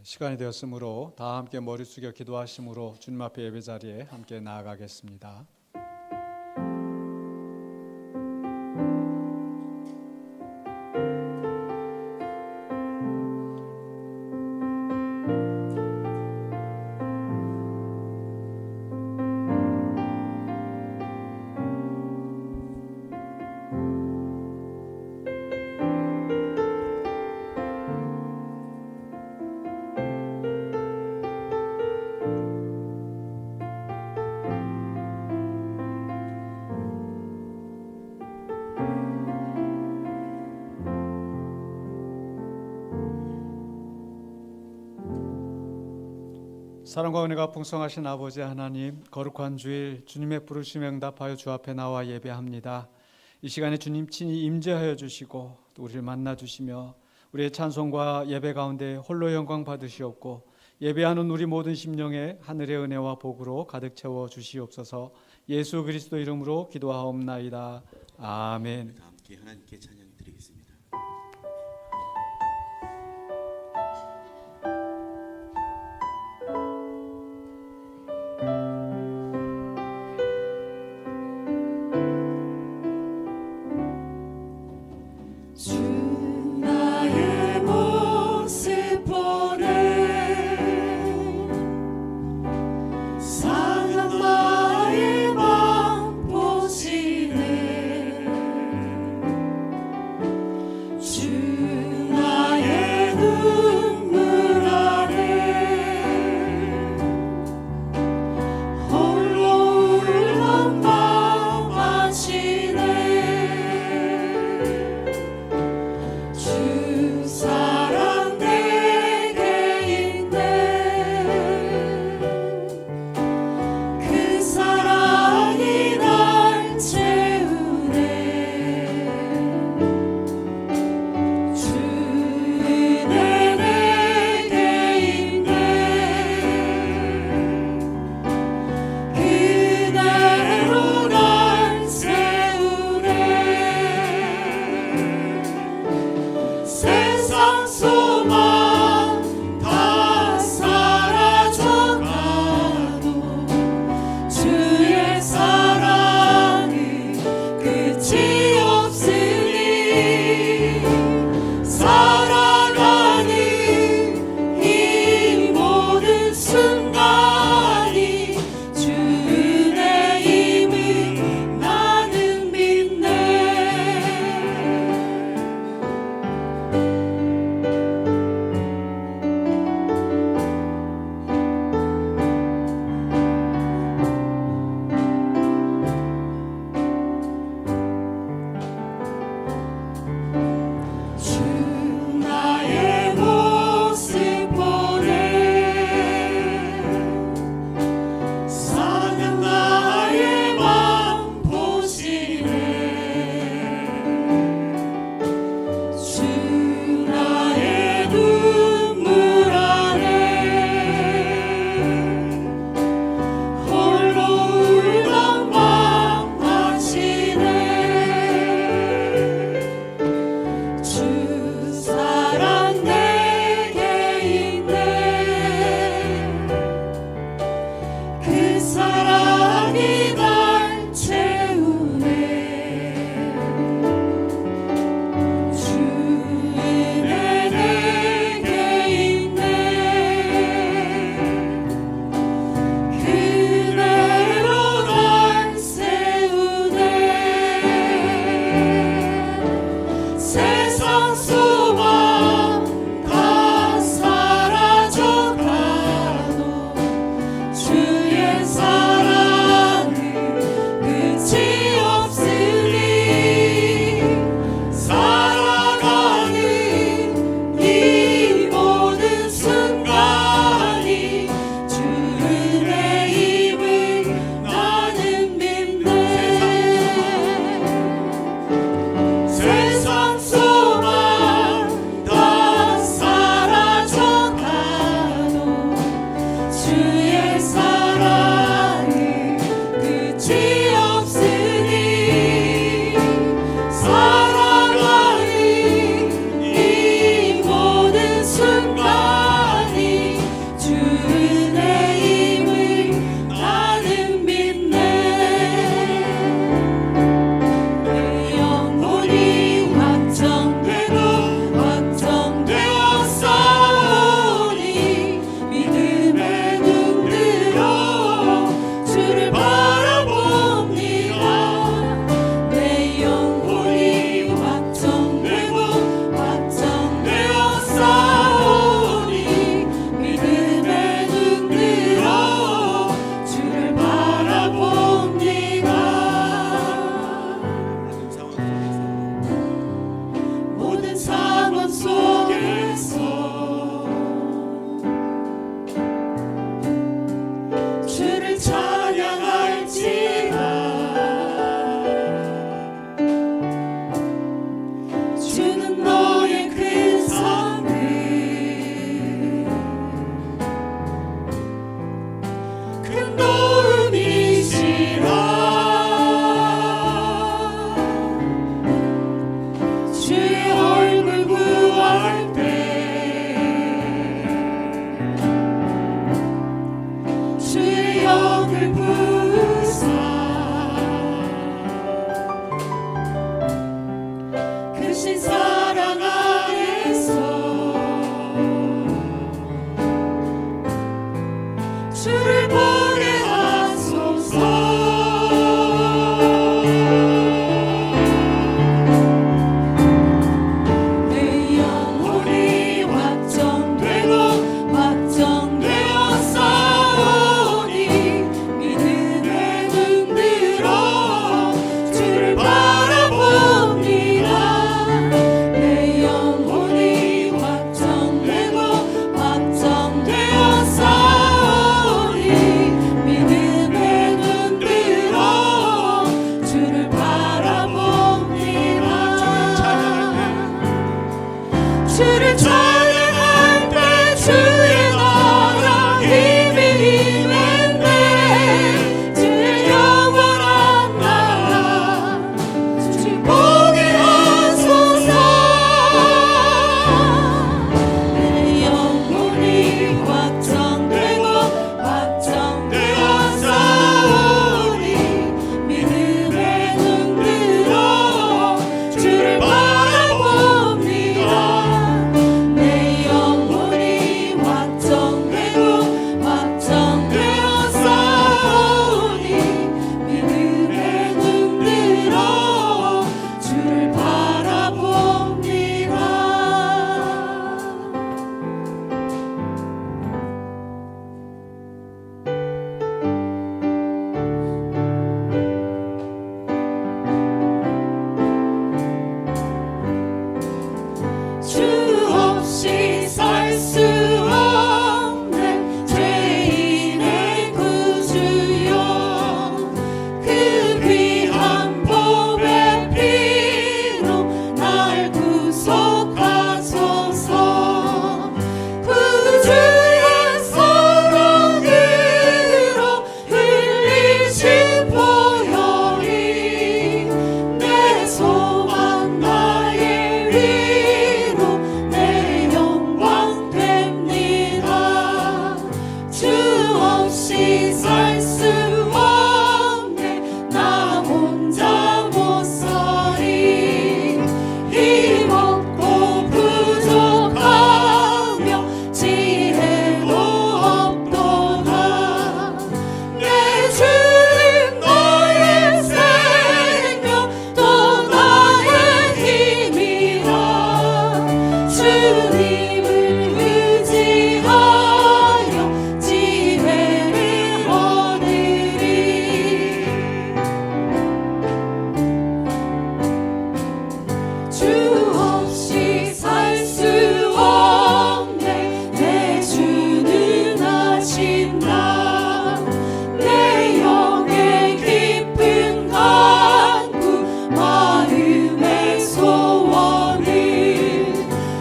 시간이 되었으므로 다 함께 머리 숙여 기도하심으로 주님 앞에 예배 자리에 함께 나아가겠습니다. 사랑과 은혜가 풍성하신 아버지 하나님, 거룩한 주일 주님의 부르심에 응답하여 주 앞에 나와 예배합니다. 이 시간에 주님 친히 임재하여 주시고 또 우리를 만나 주시며 우리의 찬송과 예배 가운데 홀로 영광 받으시옵고 예배하는 우리 모든 심령에 하늘의 은혜와 복으로 가득 채워 주시옵소서. 예수 그리스도 이름으로 기도하옵나이다. 아멘. 함께 하나님께 찬양 드리겠습니다. 사랑마의 맘 보시네 찬양할 때 주의 나라 힘이 임했네. 주의 영원한 나라 주님 보게 하소서. 내 영혼이 확정되고 확정되어 싸우니 믿음의 눈 들어 주를 바라봅니다. 내 영혼이 확정되고 확정되어 싸우니 믿음의 눈 들어 주를 바라봅니다. 주 없이 살 수 없네. 죄인의 구주여 그 귀한 보배 피로 날 구속하소서. 구주의 사랑으로 흘리신 보혈이 내 소망 나의 위로 내 영광 됩니다. 주 없이 살 수 없네. 나 혼자 못 살이 힘없고 부족하며 지혜도 없도다. 내 주님 나의 생명 또 나의 힘이라. 주님을 의지하여 지혜를 얻으리. 주 없이 살 수 없네. 내 주는 아신다. 내 영의 깊은 간구 마음의 소원을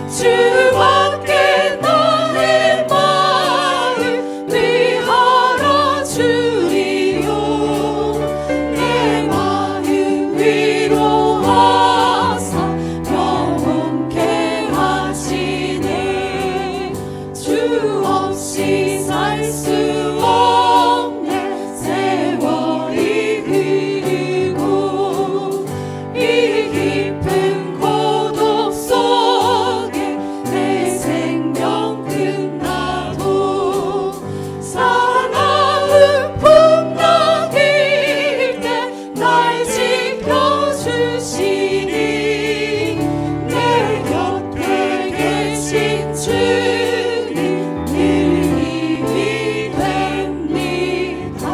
주밖에 나의 마음 위하여 주리요. 내 마음 위로하사 영원케 하시네. 주 없이 살 수 없네. 세월이 흐르고 이 깊은 고독 속에 내 생명 끝나도 사나운 풍랑일 때 날 지켜주시니 내 곁에 계신 주님 늘 힘이 됩니다.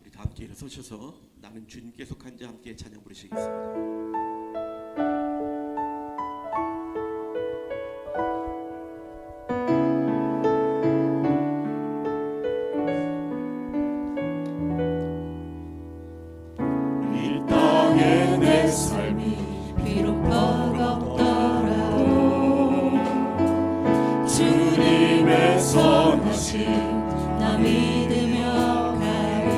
우리 다 함께 일어서셔서 나는 주님께 속한 자 함께 찬양 부르시겠습니다. 이 땅의 내 삶이 비록 버겁더라도 주님의 선하심 나 믿으며 가리.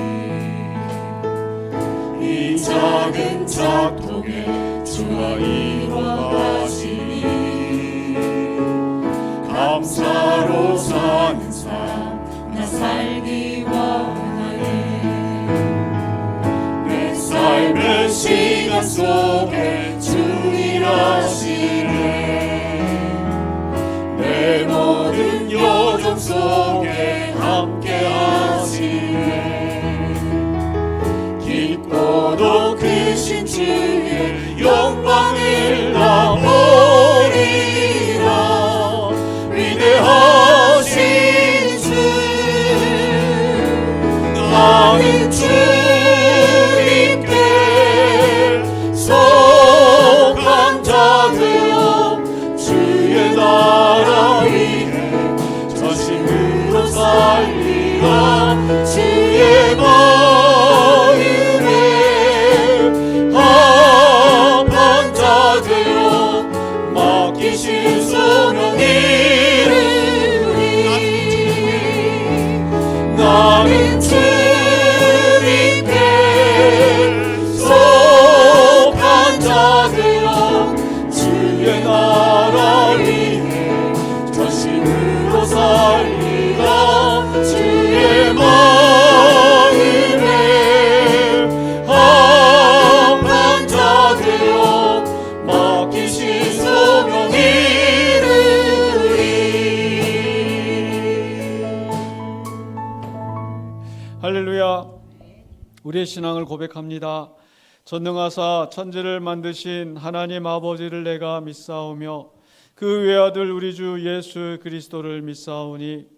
이 작은 작통에 주가 이루어 가시니 감사로 사는 삶 나 살기 원하네. 내 삶의 시간 속에 주 일하시네. 내 모든 여정 속에 함께 하시네. 깊고도 크신 주의 영광을 나 보리라. 위대하신 주 나는 주님께 속한 자되어 주의 나라 위해 전심으로 살리라. 주의 마음에 합한 맡기신 소명 이루리. 나는 주님께 속한 자 되어 주의 나라 위해 전심으로 살리라. 주의 마음에 합한 자 되어 맡기신 소명 이루리. 할렐루야. 우리의 신앙을 고백합니다. 전능하사 천지를 만드신 하나님 아버지를 내가 믿사오며 그 외아들 우리 주 예수 그리스도를 믿사오니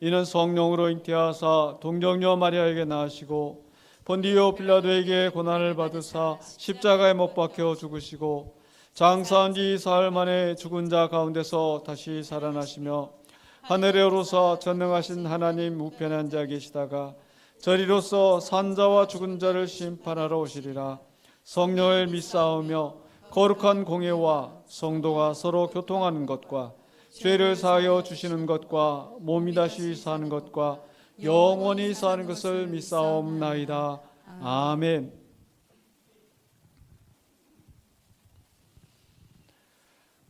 이는 성령으로 잉태하사 동정녀 마리아에게 낳으시고 본디오 빌라도에게 고난을 받으사 십자가에 못 박혀 죽으시고 장사한 지 사흘 만에 죽은 자 가운데서 다시 살아나시며 하늘에 오르사 전능하신 하나님 우편에 앉아 계시다가 저리로서 산자와 죽은 자를 심판하러 오시리라. 성령을 믿사오며 거룩한 공예와 성도가 서로 교통하는 것과 죄를 사하여 주시는 것과 몸이 다시 사는 것과 영원히 사는 것을 믿사옵나이다. 아멘.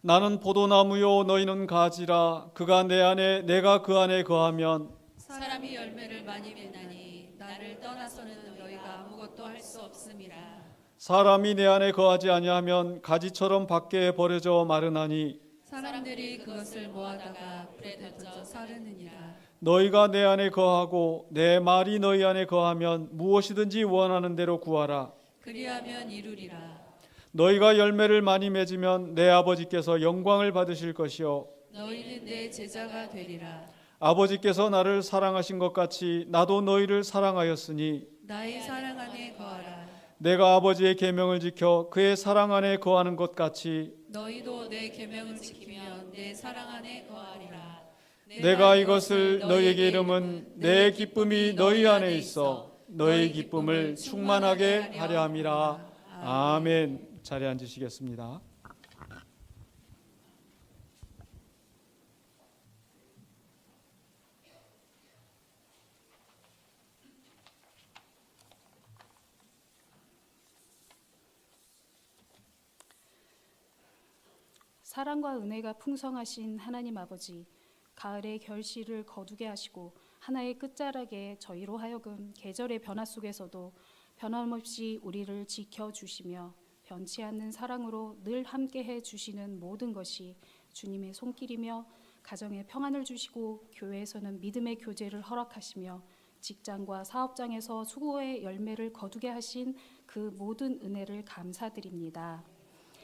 나는 포도나무요 너희는 가지라. 그가 내 안에 내가 그 안에 거하면 사람이 열매를 많이 맺나니 나를 떠나서는 너희가 아무것도 할 수 없음이라. 사람이 내 안에 거하지 아니하면 가지처럼 밖에 버려져 마르나니 사람들이 그것을 모아다가 불에 던져 사르느니라. 너희가 내 안에 거하고 내 말이 너희 안에 거하면 무엇이든지 원하는 대로 구하라. 그리하면 이루리라. 너희가 열매를 많이 맺으면 내 아버지께서 영광을 받으실 것이요 너희는 내 제자가 되리라. 아버지께서 나를 사랑하신 것 같이 나도 너희를 사랑하였으니 나의 사랑 안에 거하라. 내가 아버지의 계명을 지켜 그의 사랑 안에 거하는 것 같이 너희도 내 계명을 지키면 내 사랑 안에 거하리라. 내가 이것을 너희에게 이름은 내 기쁨이 너희 안에 있어 너희 기쁨을 충만하게 하려 함이라. 아멘. 자리에 앉으시겠습니다. 사랑과 은혜가 풍성하신 하나님 아버지, 가을의 결실을 거두게 하시고 하나의 끝자락에 저희로 하여금 계절의 변화 속에서도 변함없이 우리를 지켜주시며 변치 않는 사랑으로 늘 함께해 주시는 모든 것이 주님의 손길이며 가정에 평안을 주시고 교회에서는 믿음의 교제를 허락하시며 직장과 사업장에서 수고의 열매를 거두게 하신 그 모든 은혜를 감사드립니다.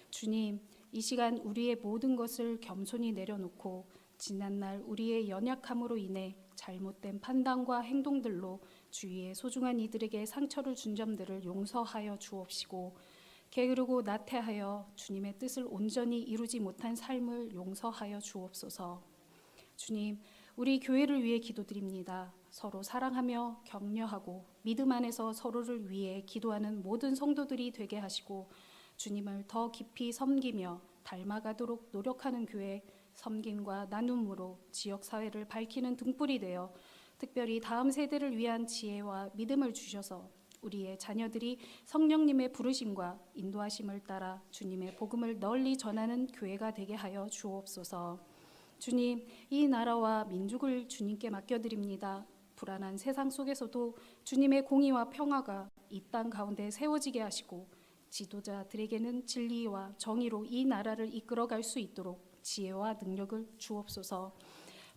주님, 이 시간 우리의 모든 것을 겸손히 내려놓고 지난날 우리의 연약함으로 인해 잘못된 판단과 행동들로 주위의 소중한 이들에게 상처를 준 점들을 용서하여 주옵시고 게으르고 나태하여 주님의 뜻을 온전히 이루지 못한 삶을 용서하여 주옵소서. 주님, 우리 교회를 위해 기도드립니다. 서로 사랑하며 격려하고 믿음 안에서 서로를 위해 기도하는 모든 성도들이 되게 하시고 주님을 더 깊이 섬기며 닮아가도록 노력하는 교회, 섬김과 나눔으로 지역사회를 밝히는 등불이 되어 특별히 다음 세대를 위한 지혜와 믿음을 주셔서 우리의 자녀들이 성령님의 부르심과 인도하심을 따라 주님의 복음을 널리 전하는 교회가 되게 하여 주옵소서. 주님, 이 나라와 민족을 주님께 맡겨드립니다. 불안한 세상 속에서도 주님의 공의와 평화가 이 땅 가운데 세워지게 하시고 지도자들에게는 진리와 정의로 이 나라를 이끌어갈 수 있도록 지혜와 능력을 주옵소서.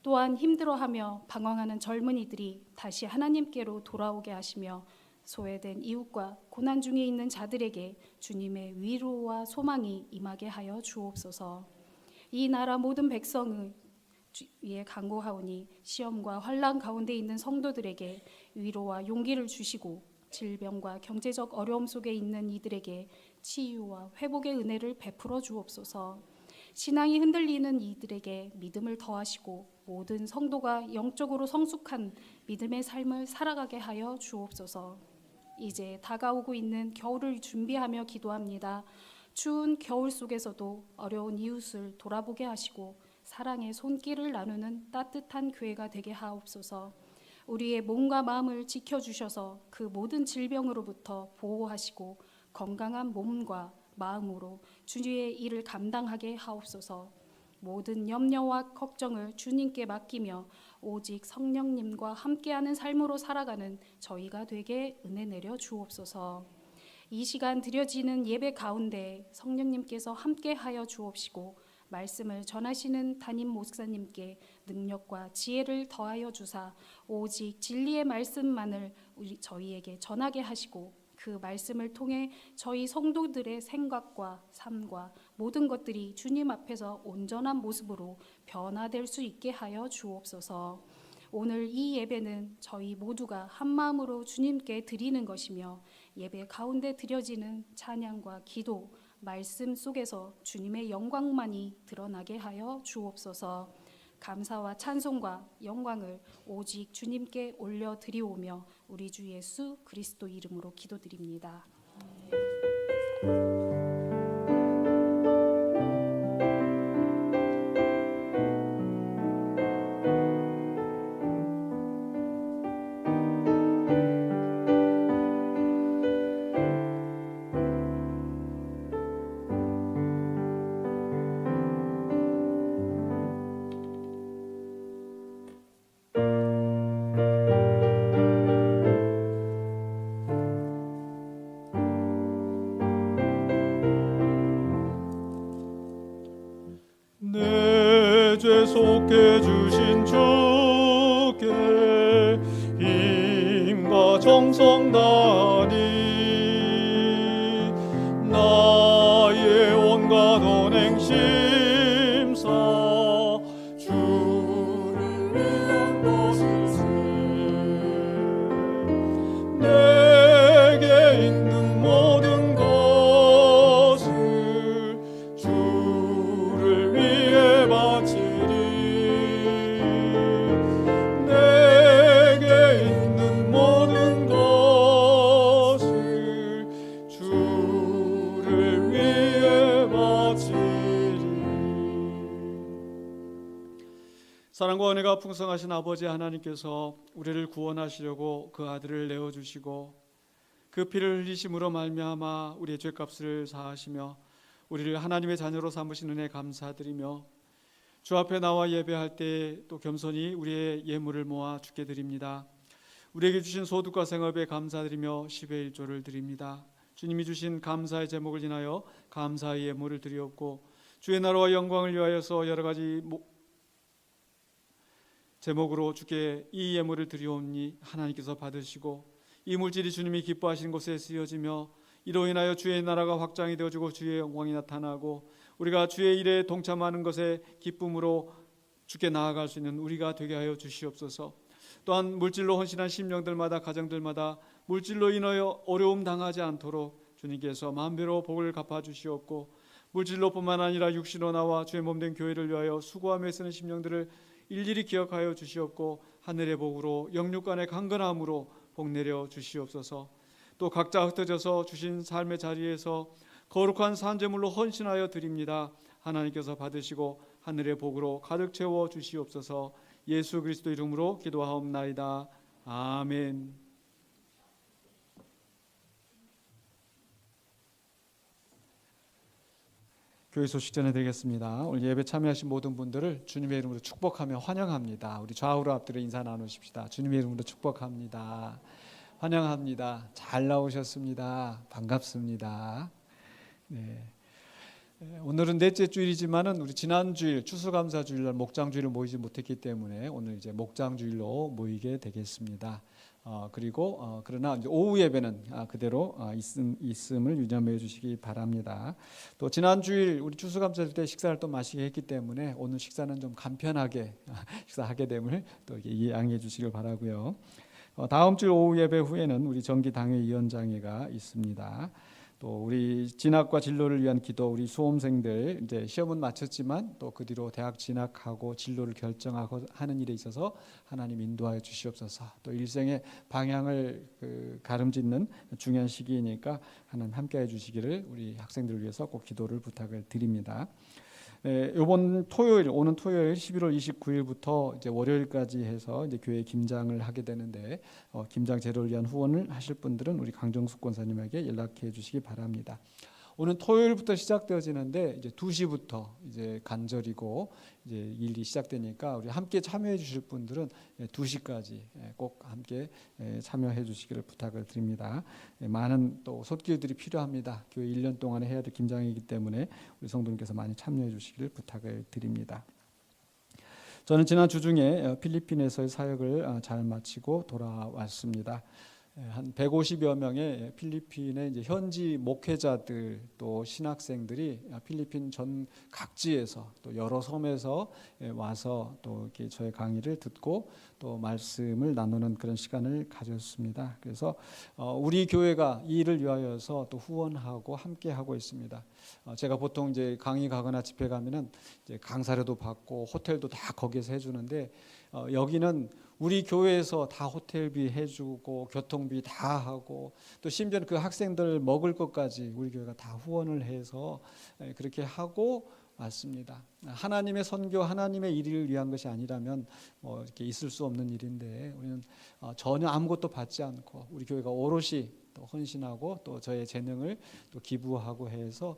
또한 힘들어하며 방황하는 젊은이들이 다시 하나님께로 돌아오게 하시며 소외된 이웃과 고난 중에 있는 자들에게 주님의 위로와 소망이 임하게 하여 주옵소서. 이 나라 모든 백성을 위에 간구하오니 시험과 환난 가운데 있는 성도들에게 위로와 용기를 주시고 질병과 경제적 어려움 속에 있는 이들에게 치유와 회복의 은혜를 베풀어 주옵소서. 신앙이 흔들리는 이들에게 믿음을 더하시고 모든 성도가 영적으로 성숙한 믿음의 삶을 살아가게 하여 주옵소서. 이제 다가오고 있는 겨울을 준비하며 기도합니다. 추운 겨울 속에서도 어려운 이웃을 돌아보게 하시고 사랑의 손길을 나누는 따뜻한 교회가 되게 하옵소서. 우리의 몸과 마음을 지켜주셔서 그 모든 질병으로부터 보호하시고 건강한 몸과 마음으로 주의 일을 감당하게 하옵소서. 모든 염려와 걱정을 주님께 맡기며 오직 성령님과 함께하는 삶으로 살아가는 저희가 되게 은혜 내려 주옵소서. 이 시간 드려지는 예배 가운데 성령님께서 함께하여 주옵시고 말씀을 전하시는 담임 목사님께 능력과 지혜를 더하여 주사 오직 진리의 말씀만을 저희에게 전하게 하시고 그 말씀을 통해 저희 성도들의 생각과 삶과 모든 것들이 주님 앞에서 온전한 모습으로 변화될 수 있게 하여 주옵소서. 오늘 이 예배는 저희 모두가 한 마음으로 주님께 드리는 것이며 예배 가운데 드려지는 찬양과 기도, 말씀 속에서 주님의 영광만이 드러나게 하여 주옵소서. 감사와 찬송과 영광을 오직 주님께 올려드리오며 우리 주 예수 그리스도 이름으로 기도드립니다. 내 죄 속해 주신 주께 힘과 정성 다하니 나의 온갖 언행 심사 주를 위한 것일세. 내게 있는 모든 것을 주를 위해 바치리. 내게 있는 모든 것을 주를 위해 바치리. 사랑과 은혜가 풍성하신 아버지 하나님께서 우리를 구원하시려고 그 아들을 내어주시고 그 피를 흘리심으로 말미암아 우리의 죄값을 사하시며 우리를 하나님의 자녀로 삼으신 은혜 감사드리며 주 앞에 나와 예배할 때 또 겸손히 우리의 예물을 모아 주께 드립니다. 우리에게 주신 소득과 생업에 감사드리며 10의 1조를 드립니다. 주님이 주신 감사의 제목을 인하여 감사의 예물을 드리옵고 주의 나라와 영광을 위하여서 여러 가지 제목으로 주께 이 예물을 드리오니 하나님께서 받으시고 이 물질이 주님이 기뻐하시는 곳에 쓰여지며 이로 인하여 주의 나라가 확장이 되어지고 주의 영광이 나타나고 우리가 주의 일에 동참하는 것에 기쁨으로 주께 나아갈 수 있는 우리가 되게 하여 주시옵소서. 또한 물질로 헌신한 심령들마다 가정들마다 물질로 인하여 어려움 당하지 않도록 주님께서 만배로 복을 갚아 주시옵고 물질로 뿐만 아니라 육신으로 나와 주의 몸된 교회를 위하여 수고하며 쓰는 심령들을 일일이 기억하여 주시옵고 하늘의 복으로 영육간의 강건함으로 복 내려 주시옵소서. 또 각자 흩어져서 주신 삶의 자리에서 거룩한 산제물로 헌신하여 드립니다. 하나님께서 받으시고 하늘의 복으로 가득 채워 주시옵소서. 예수 그리스도 이름으로 기도하옵나이다. 아멘. 교회 소식 전해드리겠습니다. 오늘 예배 참여하신 모든 분들을 주님의 이름으로 축복하며 환영합니다. 우리 좌우로 앞뒤로 인사 나누십시다. 주님의 이름으로 축복합니다. 환영합니다. 잘 나오셨습니다. 반갑습니다. 네. 오늘은 넷째 주일이지만은 우리 지난 주일 추수감사 주일날 목장 주일을 모이지 못했기 때문에 오늘 이제 목장 주일로 모이게 되겠습니다. 그리고 그러나 이제 오후 예배는 그대로 있음을 유념해 주시기 바랍니다. 또 지난 주일 우리 추수감사 때 식사를 또 마시게 했기 때문에 오늘 식사는 좀 간편하게 식사하게 됨을 또 이해해 주시길 바라고요. 다음 주 오후 예배 후에는 우리 정기 당회 위원장회가 있습니다. 또 우리 진학과 진로를 위한 기도, 우리 수험생들 이제 시험은 마쳤지만 또 그 뒤로 대학 진학하고 진로를 결정하고 하는 일에 있어서 하나님 인도하여 주시옵소서. 또 일생의 방향을 가름짓는 중요한 시기이니까 하나님 함께해 주시기를 우리 학생들을 위해서 꼭 기도를 부탁을 드립니다. 이번 토요일, 오는 토요일 11월 29일부터 이제 월요일까지 해서 이제 교회 김장을 하게 되는데 김장 재료를 위한 후원을 하실 분들은 우리 강정숙 권사님에게 연락해 주시기 바랍니다. 오늘 토요일부터 시작되어지는데 이제 2시부터 이제 간절이고 이제 일이 시작되니까 우리 함께 참여해 주실 분들은 2시까지 꼭 함께 참여해 주시기를 부탁을 드립니다. 많은 또 손길들이 필요합니다. 교회 1년 동안에 해야 될 김장이기 때문에 우리 성도님께서 많이 참여해 주시기를 부탁을 드립니다. 저는 지난 주 중에 필리핀에서의 사역을 잘 마치고 돌아왔습니다. 한 150여 명의 필리핀의 이제 현지 목회자들 또 신학생들이 필리핀 전 각지에서 또 여러 섬에서 와서 또 이렇게 저의 강의를 듣고 또 말씀을 나누는 그런 시간을 가졌습니다. 그래서 우리 교회가 이 일을 위하여서 또 후원하고 함께 하고 있습니다. 제가 보통 이제 강의 가거나 집회 가면은 이제 강사료도 받고 호텔도 다 거기에서 해주는데 여기는 우리 교회에서 다 호텔비 해주고 교통비 다 하고 또 심지어는 그 학생들 먹을 것까지 우리 교회가 다 후원을 해서 그렇게 하고 왔습니다. 하나님의 선교, 하나님의 일을 위한 것이 아니라면 뭐 이렇게 있을 수 없는 일인데 우리는 전혀 아무것도 받지 않고 우리 교회가 오롯이 또 헌신하고 또 저의 재능을 또 기부하고 해서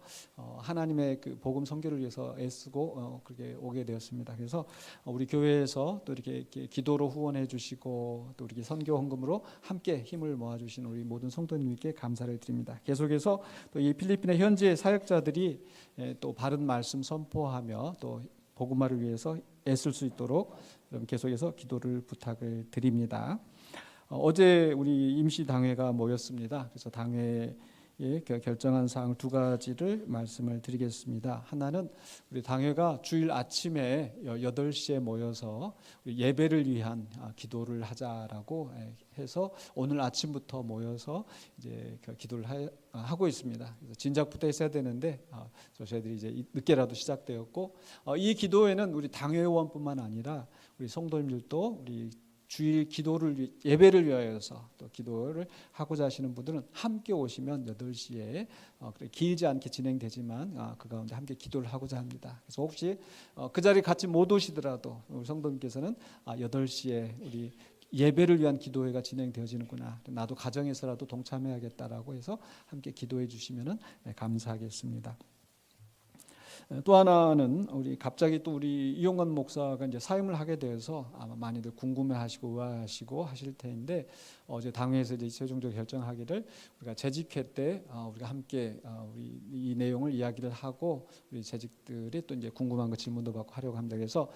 하나님의 그 복음 선교를 위해서 애쓰고 그렇게 오게 되었습니다. 그래서 우리 교회에서 또 이렇게 기도로 후원해 주시고 또 이렇게 선교 헌금으로 함께 힘을 모아 주신 우리 모든 성도님께 감사를 드립니다. 계속해서 또 이 필리핀의 현지의 사역자들이 또 바른 말씀 선포하며 또 복음화를 위해서 애쓸 수 있도록 계속해서 기도를 부탁을 드립니다. 어제 우리 임시 당회가 모였습니다. 그래서 당회에 결정한 사항 2가지를 말씀을 드리겠습니다. 하나는 우리 당회가 주일 아침에 8시에 모여서 예배를 위한 기도를 하자라고 해서 오늘 아침부터 모여서 이제 기도를 하고 있습니다. 그래서 진작부터 했어야 되는데 저희들이 이제 늦게라도 시작되었고 이 기도회는 우리 당회의원뿐만 아니라 우리 성도님들도 우리 주일 기도를 예배를 위하여서 또 기도를 하고자 하시는 분들은 함께 오시면 8시에 길지 않게 진행되지만 그 가운데 함께 기도를 하고자 합니다. 그래서 혹시 그 자리에 같이 못 오시더라도 우리 성도님께서는 8시에 우리 예배를 위한 기도회가 진행되어지는구나. 나도 가정에서라도 동참해야겠다라고 해서 함께 기도해 주시면은 감사하겠습니다. 또 하나는 우리 갑자기 또 우리 이용건 목사가 이제 사임을 하게 되어서 아마 많이들 궁금해하시고 의아하시고 하실 텐데 어제 당회에서 이제 최종적으로 결정하기를 우리가 재직회 때 우리가 함께 우리 이 내용을 이야기를 하고 우리 재직들이 또 이제 궁금한 거 질문도 받고 하려고 합니다. 그래서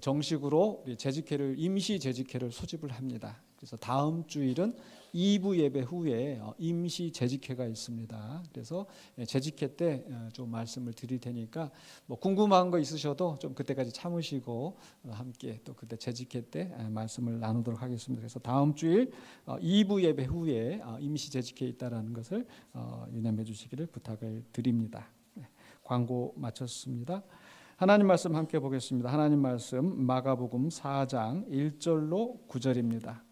정식으로 우리 재직회를 임시 재직회를 소집을 합니다. 그래서 다음 주일은 2부 예배 후에 임시 재직회가 있습니다. 그래서 재직회 때 좀 말씀을 드릴 테니까 뭐 궁금한 거 있으셔도 좀 그때까지 참으시고 함께 또 그때 재직회 때 말씀을 나누도록 하겠습니다. 그래서 다음 주일 2부 예배 후에 임시 재직회 있다라는 것을 유념해 주시기를 부탁을 드립니다. 광고 마쳤습니다. 하나님 말씀 함께 보겠습니다. 하나님 말씀 마가복음 4장 1절로 9절입니다.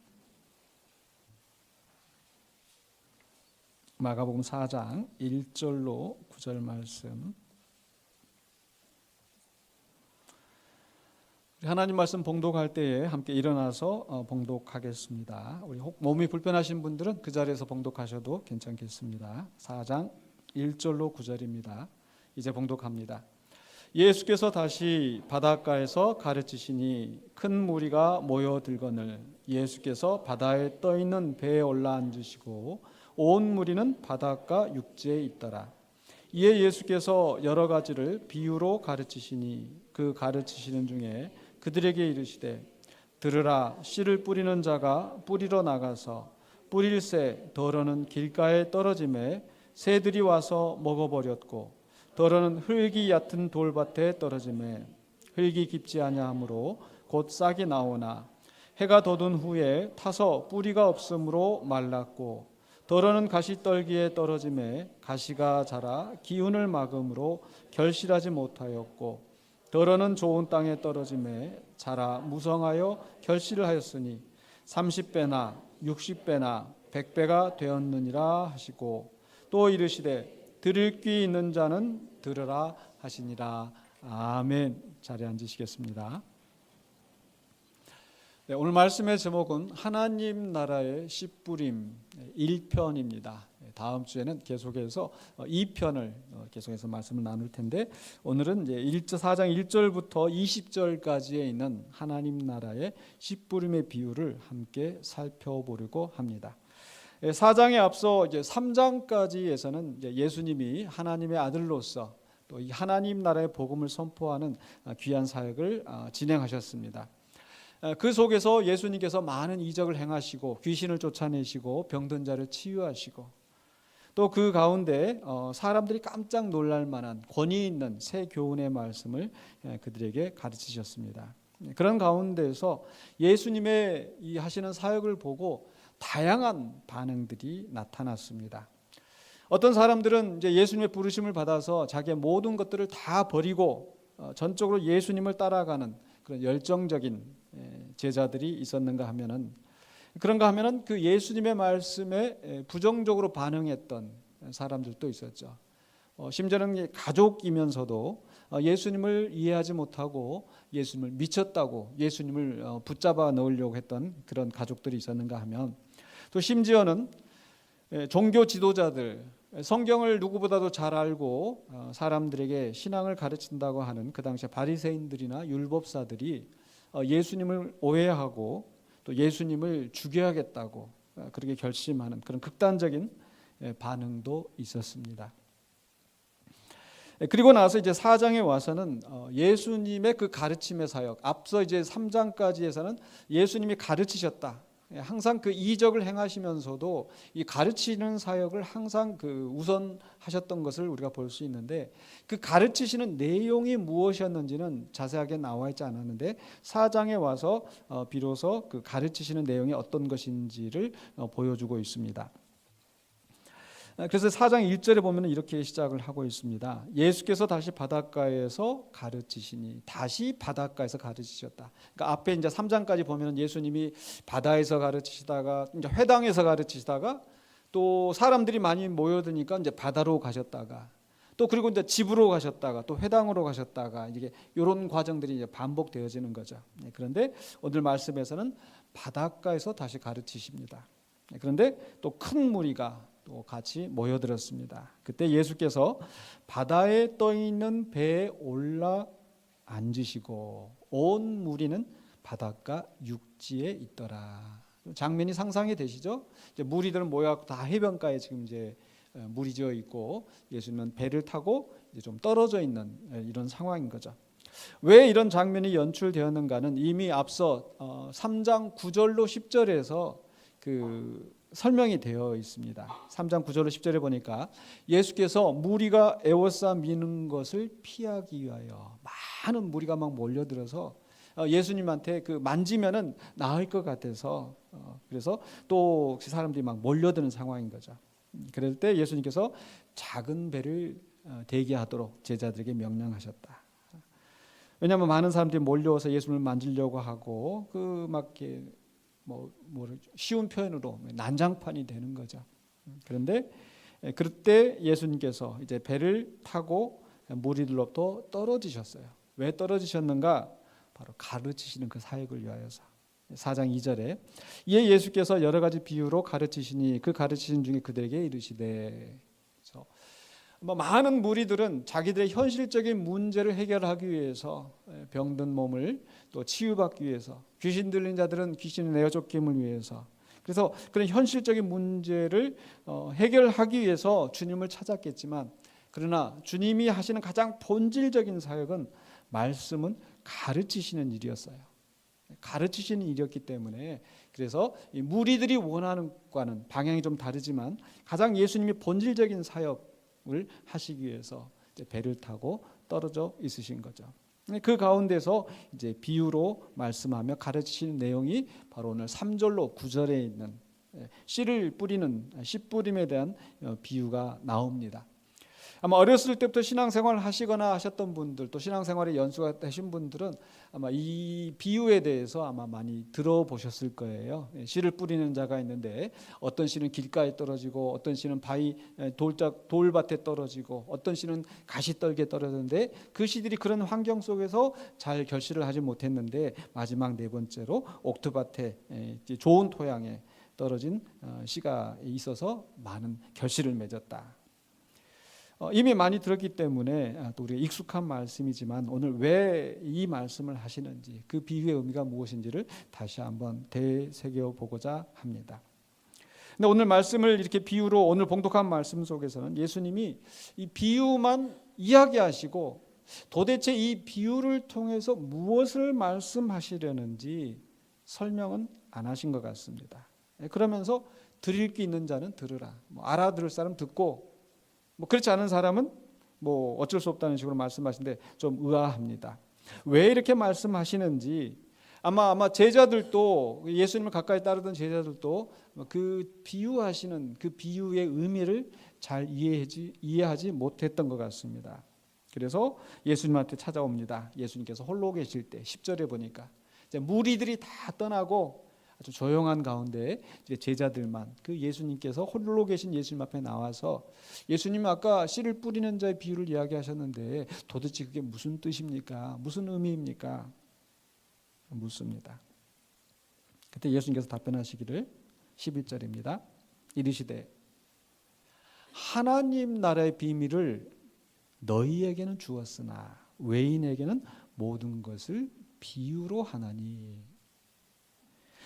마가복음 4장 1절로 9절 말씀. 하나님 말씀 봉독할 때에 함께 일어나서 봉독하겠습니다. 우리 몸이 불편하신 분들은 그 자리에서 봉독하셔도 괜찮겠습니다. 4장 1절로 9절입니다. 이제 봉독합니다. 예수께서 다시 바닷가에서 가르치시니 큰 무리가 모여들거늘 예수께서 바다에 떠있는 배에 올라앉으시고 온 무리는 바닷가 육지에 있더라. 이에 예수께서 여러 가지를 비유로 가르치시니 그 가르치시는 중에 그들에게 이르시되 들으라 씨를 뿌리는 자가 뿌리러 나가서 뿌릴새 더러는 길가에 떨어짐에 새들이 와서 먹어버렸고 더러는 흙이 얕은 돌밭에 떨어짐에 흙이 깊지 아니하므로 곧 싹이 나오나 해가 돋은 후에 타서 뿌리가 없으므로 말랐고 더러는 가시떨기에 떨어짐에 가시가 자라 기운을 막음으로 결실하지 못하였고 더러는 좋은 땅에 떨어짐에 자라 무성하여 결실을 하였으니 30배나 60배나 100배가 되었느니라 하시고 또 이르시되 들을 귀 있는 자는 들으라 하시니라. 아멘. 자리에 앉으시겠습니다. 네, 오늘 말씀의 제목은 하나님 나라의 씨뿌림 1편입니다. 다음 주에는 계속해서 2편을 계속해서 말씀을 나눌 텐데 오늘은 이제 4장 1절부터 20절까지에 있는 하나님 나라의 씨뿌림의 비유를 함께 살펴보려고 합니다. 4장에 앞서 이제 3장까지에서는 이제 예수님이 하나님의 아들로서 또 이 하나님 나라의 복음을 선포하는 귀한 사역을 진행하셨습니다. 그 속에서 예수님께서 많은 이적을 행하시고 귀신을 쫓아내시고 병든 자를 치유하시고 또 그 가운데 사람들이 깜짝 놀랄 만한 권위 있는 새 교훈의 말씀을 그들에게 가르치셨습니다. 그런 가운데서 예수님의 이 하시는 사역을 보고 다양한 반응들이 나타났습니다. 어떤 사람들은 이제 예수님의 부르심을 받아서 자기의 모든 것들을 다 버리고 전적으로 예수님을 따라가는 그런 열정적인 제자들이 있었는가 하면은 그런가 하면은 그 예수님의 말씀에 부정적으로 반응했던 사람들도 있었죠. 심지어는 가족이면서도 예수님을 이해하지 못하고 예수님을 미쳤다고 예수님을 붙잡아 넣으려고 했던 그런 가족들이 있었는가 하면 또 심지어는 종교 지도자들 성경을 누구보다도 잘 알고 사람들에게 신앙을 가르친다고 하는 그 당시에 바리새인들이나 율법사들이 예수님을 오해하고 또 예수님을 죽여야겠다고 그렇게 결심하는 그런 극단적인 반응도 있었습니다. 그리고 나서 이제 4장에 와서는 예수님의 그 가르침의 사역, 앞서 이제 3장까지에서는 예수님이 가르치셨다. 항상 그 이적을 행하시면서도 이 가르치는 사역을 항상 그 우선하셨던 것을 우리가 볼 수 있는데 그 가르치시는 내용이 무엇이었는지는 자세하게 나와 있지 않았는데 4장에 와서 비로소 그 가르치시는 내용이 어떤 것인지를 보여주고 있습니다. 그래서 4장 1절에 보면 이렇게 시작을 하고 있습니다. 예수께서 다시 바닷가에서 가르치시니 다시 바닷가에서 가르치셨다. 그러니까 앞에 이제 3장까지 보면 예수님이 바다에서 가르치시다가 이제 회당에서 가르치시다가 또 사람들이 많이 모여드니까 이제 바다로 가셨다가 또 그리고 이제 집으로 가셨다가 또 회당으로 가셨다가 이게 이런 과정들이 이제 반복되어지는 거죠. 그런데 오늘 말씀에서는 바닷가에서 다시 가르치십니다. 그런데 또 큰 무리가 또 같이 모여들었습니다. 그때 예수께서 바다에 떠 있는 배에 올라 앉으시고 온 무리는 바닷가 육지에 있더라. 장면이 상상이 되시죠? 이제 무리들은 모여갖고 다 해변가에 지금 이제 무리지어 있고 예수님은 배를 타고 이제 좀 떨어져 있는 이런 상황인 거죠. 왜 이런 장면이 연출되었는가는 이미 앞서 3장 9절로 10절에서 그 설명이 되어 있습니다. 3장 9절로 10절에 보니까 예수께서 무리가 에워싸 미는 것을 피하기 위하여 많은 무리가 막 몰려들어서 예수님한테 그 만지면은 나을 것 같아서 그래서 또 사람들이 막 몰려드는 상황인 거죠. 그럴 때 예수님께서 작은 배를 대기하도록 제자들에게 명령하셨다. 왜냐하면 많은 사람들이 몰려와서 예수님을 만지려고 하고 그 막 뭐 쉬운 표현으로 난장판이 되는 거죠. 그런데 그럴 때 예수님께서 이제 배를 타고 무리들로부터 떨어지셨어요. 왜 떨어지셨는가? 바로 가르치시는 그 사역을 위하여서. 4장 2절에 이에 예수께서 여러 가지 비유로 가르치시니 그 가르치신 중에 그들에게 이르시되. 그래서 많은 무리들은 자기들의 현실적인 문제를 해결하기 위해서 병든 몸을 또 치유받기 위해서 귀신 들린 자들은 귀신을 내어쫓김을 위해서 그래서 그런 현실적인 문제를 해결하기 위해서 주님을 찾았겠지만 그러나 주님이 하시는 가장 본질적인 사역은 말씀은 가르치시는 일이었어요. 가르치시는 일이었기 때문에 그래서 이 무리들이 원하는 것과는 방향이 좀 다르지만 가장 예수님이 본질적인 사역을 하시기 위해서 이제 배를 타고 떨어져 있으신 거죠. 그 가운데서 이제 비유로 말씀하며 가르치시는 내용이 바로 오늘 3절로 9절에 있는 씨를 뿌리는 씨 뿌림에 대한 비유가 나옵니다. 아마 어렸을 때부터 신앙생활을 하시거나 하셨던 분들, 또 신앙생활에 연수가 되신 분들은 아마 이 비유에 대해서 아마 많이 들어보셨을 거예요. 씨를 뿌리는 자가 있는데 어떤 씨는 길가에 떨어지고 어떤 씨는 바위 돌밭에 떨어지고 어떤 씨는 가시떨기에 떨어졌는데 그 씨들이 그런 환경 속에서 잘 결실을 하지 못했는데 마지막 네 번째로 옥토밭에 좋은 토양에 떨어진 씨가 있어서 많은 결실을 맺었다. 이미 많이 들었기 때문에 또 우리가 익숙한 말씀이지만 오늘 왜 이 말씀을 하시는지 그 비유의 의미가 무엇인지를 다시 한번 되새겨 보고자 합니다. 근데 오늘 말씀을 이렇게 비유로 오늘 봉독한 말씀 속에서는 예수님이 이 비유만 이야기하시고 도대체 이 비유를 통해서 무엇을 말씀하시려는지 설명은 안 하신 것 같습니다. 그러면서 들을 게 있는 자는 들으라. 알아들을 사람 듣고 그렇지 않은 사람은 어쩔 수 없다는 식으로 말씀하시는데 좀 의아합니다. 왜 이렇게 말씀하시는지 아마 제자들도 예수님을 가까이 따르던 제자들도 그 비유하시는 그 비유의 의미를 잘 이해하지 못했던 것 같습니다. 그래서 예수님한테 찾아옵니다. 예수님께서 홀로 계실 때 10절에 보니까 이제 무리들이 다 떠나고 아주 조용한 가운데 제자들만 그 예수님께서 홀로 계신 예수님 앞에 나와서 예수님 아까 씨를 뿌리는 자의 비유를 이야기하셨는데 도대체 그게 무슨 뜻입니까? 무슨 의미입니까? 묻습니다. 그때 예수님께서 답변하시기를 11절입니다. 이르시되 하나님 나라의 비밀을 너희에게는 주었으나 외인에게는 모든 것을 비유로 하나니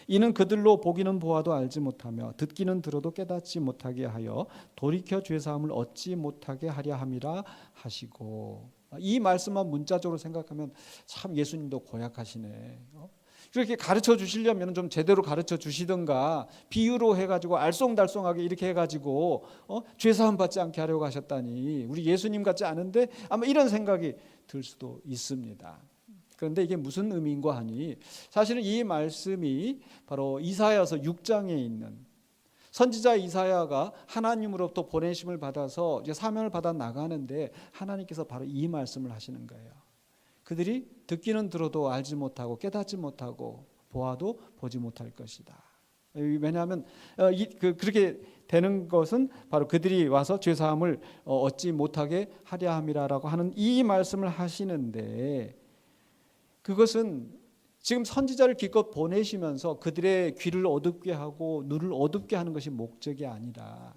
이는 그들로 보기는 보아도 알지 못하며 듣기는 들어도 깨닫지 못하게 하여 돌이켜 죄사함을 얻지 못하게 하려 함이라 하시고 이 말씀만 문자적으로 생각하면 참 예수님도 고약하시네. 이렇게 가르쳐 주시려면 좀 제대로 가르쳐 주시던가 비유로 해가지고 알쏭달쏭하게 이렇게 해가지고 죄사함 받지 않게 하려고 하셨다니 우리 예수님 같지 않은데 아마 이런 생각이 들 수도 있습니다. 그런데 이게 무슨 의미인가 하니 사실은 이 말씀이 바로 이사야서 6장에 있는 선지자 이사야가 하나님으로부터 보내심을 받아서 이제 사명을 받아 나가는데 하나님께서 바로 이 말씀을 하시는 거예요. 그들이 듣기는 들어도 알지 못하고 깨닫지 못하고 보아도 보지 못할 것이다. 왜냐하면 그렇게 되는 것은 바로 그들이 와서 죄사함을 얻지 못하게 하려 함이라라고 하는 이 말씀을 하시는데 그것은 지금 선지자를 기껏 보내시면서 그들의 귀를 어둡게 하고 눈을 어둡게 하는 것이 목적이 아니라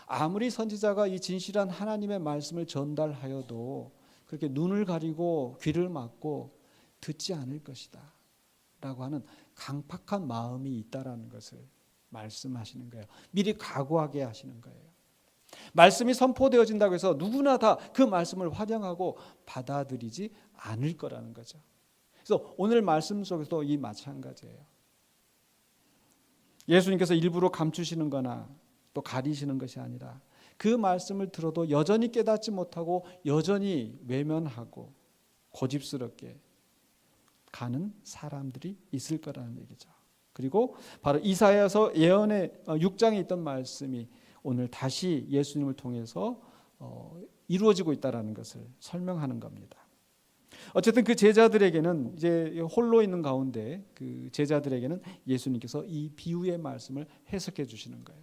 아무리 선지자가 이 진실한 하나님의 말씀을 전달하여도 그렇게 눈을 가리고 귀를 막고 듣지 않을 것이다 라고 하는 강팍한 마음이 있다라는 것을 말씀하시는 거예요. 미리 각오하게 하시는 거예요. 말씀이 선포되어진다고 해서 누구나 다 그 말씀을 환영하고 받아들이지 않을 거라는 거죠. 그래서 오늘 말씀 속에서도 이 마찬가지예요. 예수님께서 일부러 감추시는 거나 또 가리시는 것이 아니라 그 말씀을 들어도 여전히 깨닫지 못하고 여전히 외면하고 고집스럽게 가는 사람들이 있을 거라는 얘기죠. 그리고 바로 이사야서 예언의 6장에 있던 말씀이 오늘 다시 예수님을 통해서 이루어지고 있다는 것을 설명하는 겁니다. 어쨌든 그 제자들에게는 이제 홀로 있는 가운데 그 제자들에게는 예수님께서 이 비유의 말씀을 해석해 주시는 거예요.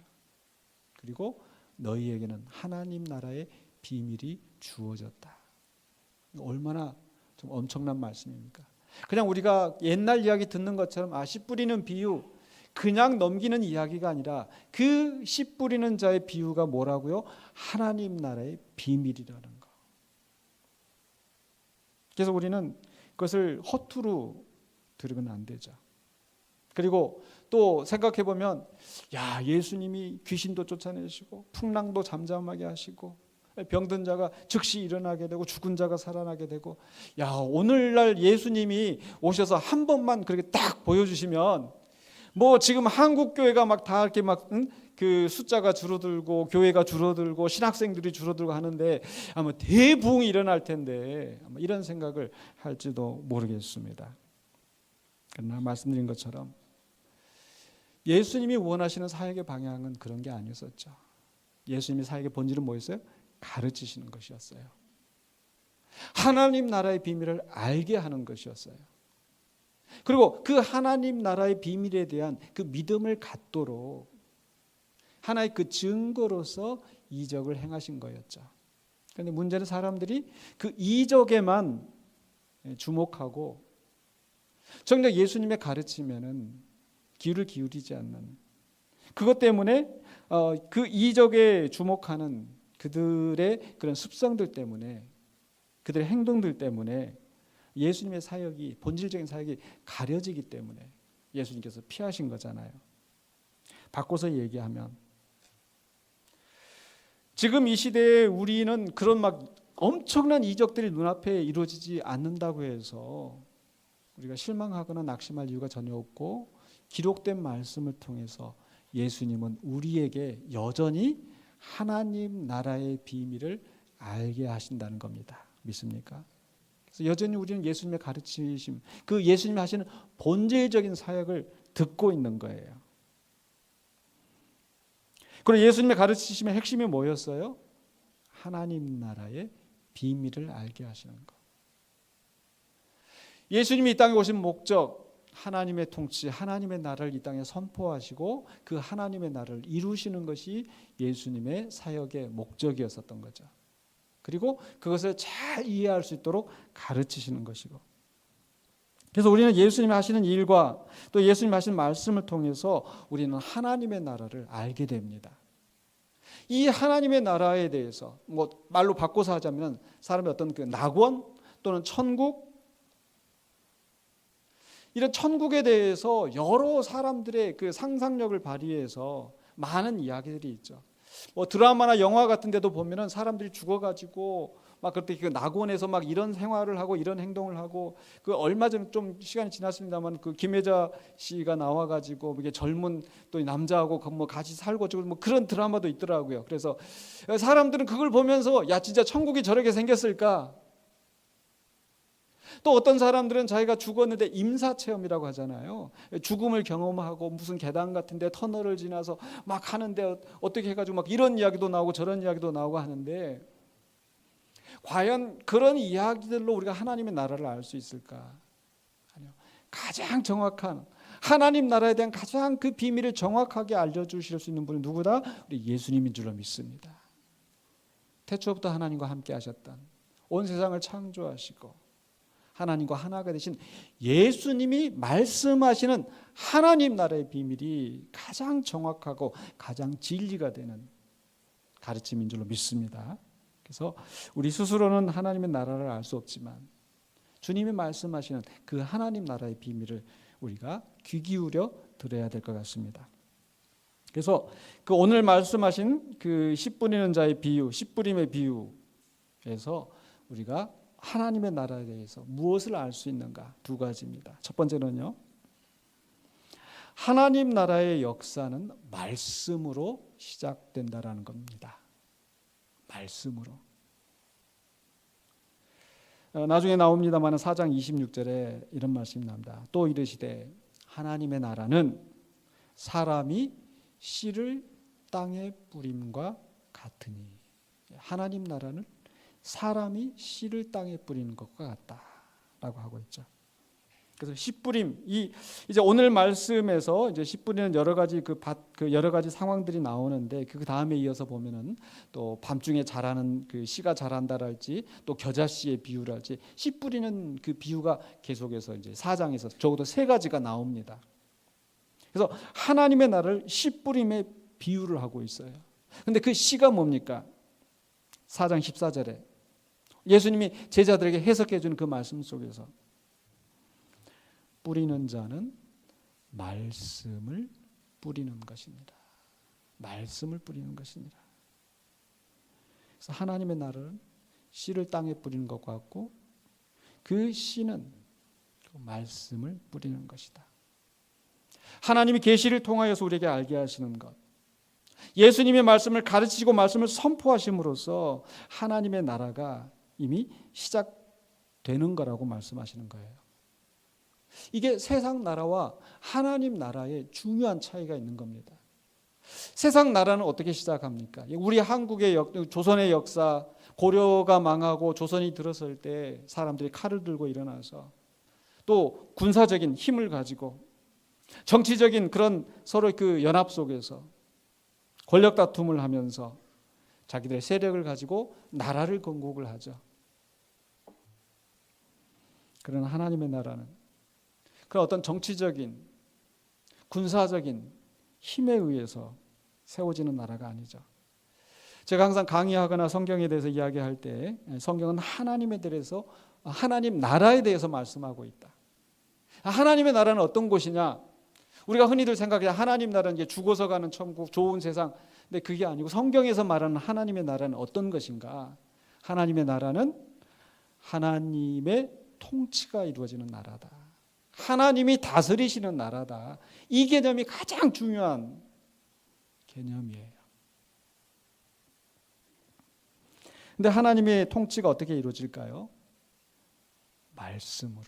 그리고 너희에게는 하나님 나라의 비밀이 주어졌다. 얼마나 좀 엄청난 말씀입니까? 그냥 우리가 옛날 이야기 듣는 것처럼 씨 뿌리는 비유 그냥 넘기는 이야기가 아니라 그 씨 뿌리는 자의 비유가 뭐라고요? 하나님 나라의 비밀이라는 거. 그래서 우리는 그것을 허투루 들으면 안 되죠. 그리고 또 생각해 보면 예수님이 귀신도 쫓아내시고 풍랑도 잠잠하게 하시고 병든 자가 즉시 일어나게 되고 죽은 자가 살아나게 되고 오늘날 예수님이 오셔서 한 번만 그렇게 딱 보여주시면 지금 한국 교회가 막 다 이렇게 그 숫자가 줄어들고 교회가 줄어들고 신학생들이 줄어들고 하는데 아마 대부흥이 일어날 텐데 아마 이런 생각을 할지도 모르겠습니다. 그러나 말씀드린 것처럼 예수님이 원하시는 사역의 방향은 그런 게 아니었었죠. 예수님의 사역의 본질은 뭐였어요? 가르치시는 것이었어요. 하나님 나라의 비밀을 알게 하는 것이었어요. 그리고 그 하나님 나라의 비밀에 대한 그 믿음을 갖도록 하나의 그 증거로서 이적을 행하신 거였죠. 그런데 문제는 사람들이 그 이적에만 주목하고 정작 예수님의 가르치면은 귀를 기울이지 않는, 그것 때문에 그 이적에 주목하는 그들의 그런 습성들 때문에, 그들의 행동들 때문에 예수님의 사역이, 본질적인 사역이 가려지기 때문에 예수님께서 피하신 거잖아요. 바꿔서 얘기하면 지금 이 시대에 우리는 그런 막 엄청난 이적들이 눈앞에 이루어지지 않는다고 해서 우리가 실망하거나 낙심할 이유가 전혀 없고, 기록된 말씀을 통해서 예수님은 우리에게 여전히 하나님 나라의 비밀을 알게 하신다는 겁니다. 믿습니까? 그래서 여전히 우리는 예수님의 가르치심, 그 예수님이 하시는 본질적인 사역을 듣고 있는 거예요. 그리고 예수님의 가르치심의 핵심이 뭐였어요? 하나님 나라의 비밀을 알게 하시는 것. 예수님이 이 땅에 오신 목적, 하나님의 통치, 하나님의 나라를 이 땅에 선포하시고 그 하나님의 나라를 이루시는 것이 예수님의 사역의 목적이었었던 거죠. 그리고 그것을 잘 이해할 수 있도록 가르치시는 것이고, 그래서 우리는 예수님이 하시는 일과 또 예수님이 하시는 말씀을 통해서 우리는 하나님의 나라를 알게 됩니다. 이 하나님의 나라에 대해서 뭐 말로 바꿔서 하자면 사람의 어떤 그 낙원 또는 천국, 이런 천국에 대해서 여러 사람들의 그 상상력을 발휘해서 많은 이야기들이 있죠. 뭐 드라마나 영화 같은 데도 보면은 사람들이 죽어가지고 막 그때 그 낙원에서 막 이런 생활을 하고 이런 행동을 하고, 그 얼마 전 좀 시간이 지났습니다만 그 김혜자 씨가 나와가지고 이게 젊은 또 남자하고 뭐 같이 살고 뭐 그런 드라마도 있더라고요. 그래서 사람들은 그걸 보면서 야 진짜 천국이 저렇게 생겼을까? 또 어떤 사람들은 자기가 죽었는데 임사체험이라고 하잖아요. 죽음을 경험하고 무슨 계단 같은 데 터널을 지나서 막 하는데 어떻게 해가지고 막 이런 이야기도 나오고 저런 이야기도 나오고 하는데, 과연 그런 이야기들로 우리가 하나님의 나라를 알 수 있을까? 아니요. 가장 정확한 하나님 나라에 대한 가장 그 비밀을 정확하게 알려주실 수 있는 분은 누구다? 우리 예수님인 줄로 믿습니다. 태초부터 하나님과 함께 하셨던, 온 세상을 창조하시고 하나님과 하나가 되신 예수님이 말씀하시는 하나님 나라의 비밀이 가장 정확하고 가장 진리가 되는 가르침인 줄로 믿습니다. 그래서 우리 스스로는 하나님의 나라를 알 수 없지만 주님이 말씀하시는 그 하나님 나라의 비밀을 우리가 귀 기울여 들어야 될 것 같습니다. 그래서 그 오늘 말씀하신 그 씨 뿌리는 자의 비유, 씨 뿌림의 비유에서 우리가 하나님의 나라에 대해서 무엇을 알 수 있는가? 두 가지입니다. 첫 번째는요, 하나님 나라의 역사는 말씀으로 시작된다라는 겁니다. 말씀으로. 나중에 나옵니다만 4장 26절에 이런 말씀이 나옵니다. 또 이르시되 하나님의 나라는 사람이 씨를 땅에 뿌림과 같으니, 하나님 나라는 사람이 씨를 땅에 뿌리는 것과 같다라고 하고 있죠. 그래서 씨 뿌림, 이제 오늘 말씀에서 이제 씨 뿌리는 여러 가지 그 여러 가지 상황들이 나오는데, 그 다음에 이어서 보면은 또 밤중에 자라는 그 씨가 자란다랄지, 또 겨자씨의 비유랄지, 씨 뿌리는 그 비유가 계속해서 이제 4장에서 적어도 3가지가 나옵니다. 그래서 하나님의 나라를 씨 뿌림의 비유를 하고 있어요. 근데 그 씨가 뭡니까? 4장 14절에 예수님이 제자들에게 해석해 주는 그 말씀 속에서 뿌리는 자는 말씀을 뿌리는 것입니다. 말씀을 뿌리는 것입니다. 그래서 하나님의 나라는 씨를 땅에 뿌리는 것과 같고, 그 씨는 말씀을 뿌리는 것이다. 하나님이 계시를 통하여서 우리에게 알게 하시는 것, 예수님의 말씀을 가르치시고 말씀을 선포하심으로써 하나님의 나라가 이미 시작되는 거라고 말씀하시는 거예요. 이게 세상 나라와 하나님 나라의 중요한 차이가 있는 겁니다. 세상 나라는 어떻게 시작합니까? 우리 한국의 조선의 역사, 고려가 망하고 조선이 들어설 때 사람들이 칼을 들고 일어나서 또 군사적인 힘을 가지고 정치적인 그런 서로 그 연합 속에서 권력 다툼을 하면서 자기들의 세력을 가지고 나라를 건국을 하죠. 그러나 하나님의 나라는 그런 어떤 정치적인 군사적인 힘에 의해서 세워지는 나라가 아니죠. 제가 항상 강의하거나 성경에 대해서 이야기할 때 성경은 하나님에 대해서 하나님 나라에 대해서 말씀하고 있다. 하나님의 나라는 어떤 곳이냐? 우리가 흔히들 생각해 하나님 나라는 이제 죽어서 가는 천국, 좋은 세상. 근데 그게 아니고 성경에서 말하는 하나님의 나라는 어떤 것인가? 하나님의 나라는 하나님의 통치가 이루어지는 나라다. 하나님이 다스리시는 나라다. 이 개념이 가장 중요한 개념이에요. 근데 하나님의 통치가 어떻게 이루어질까요? 말씀으로.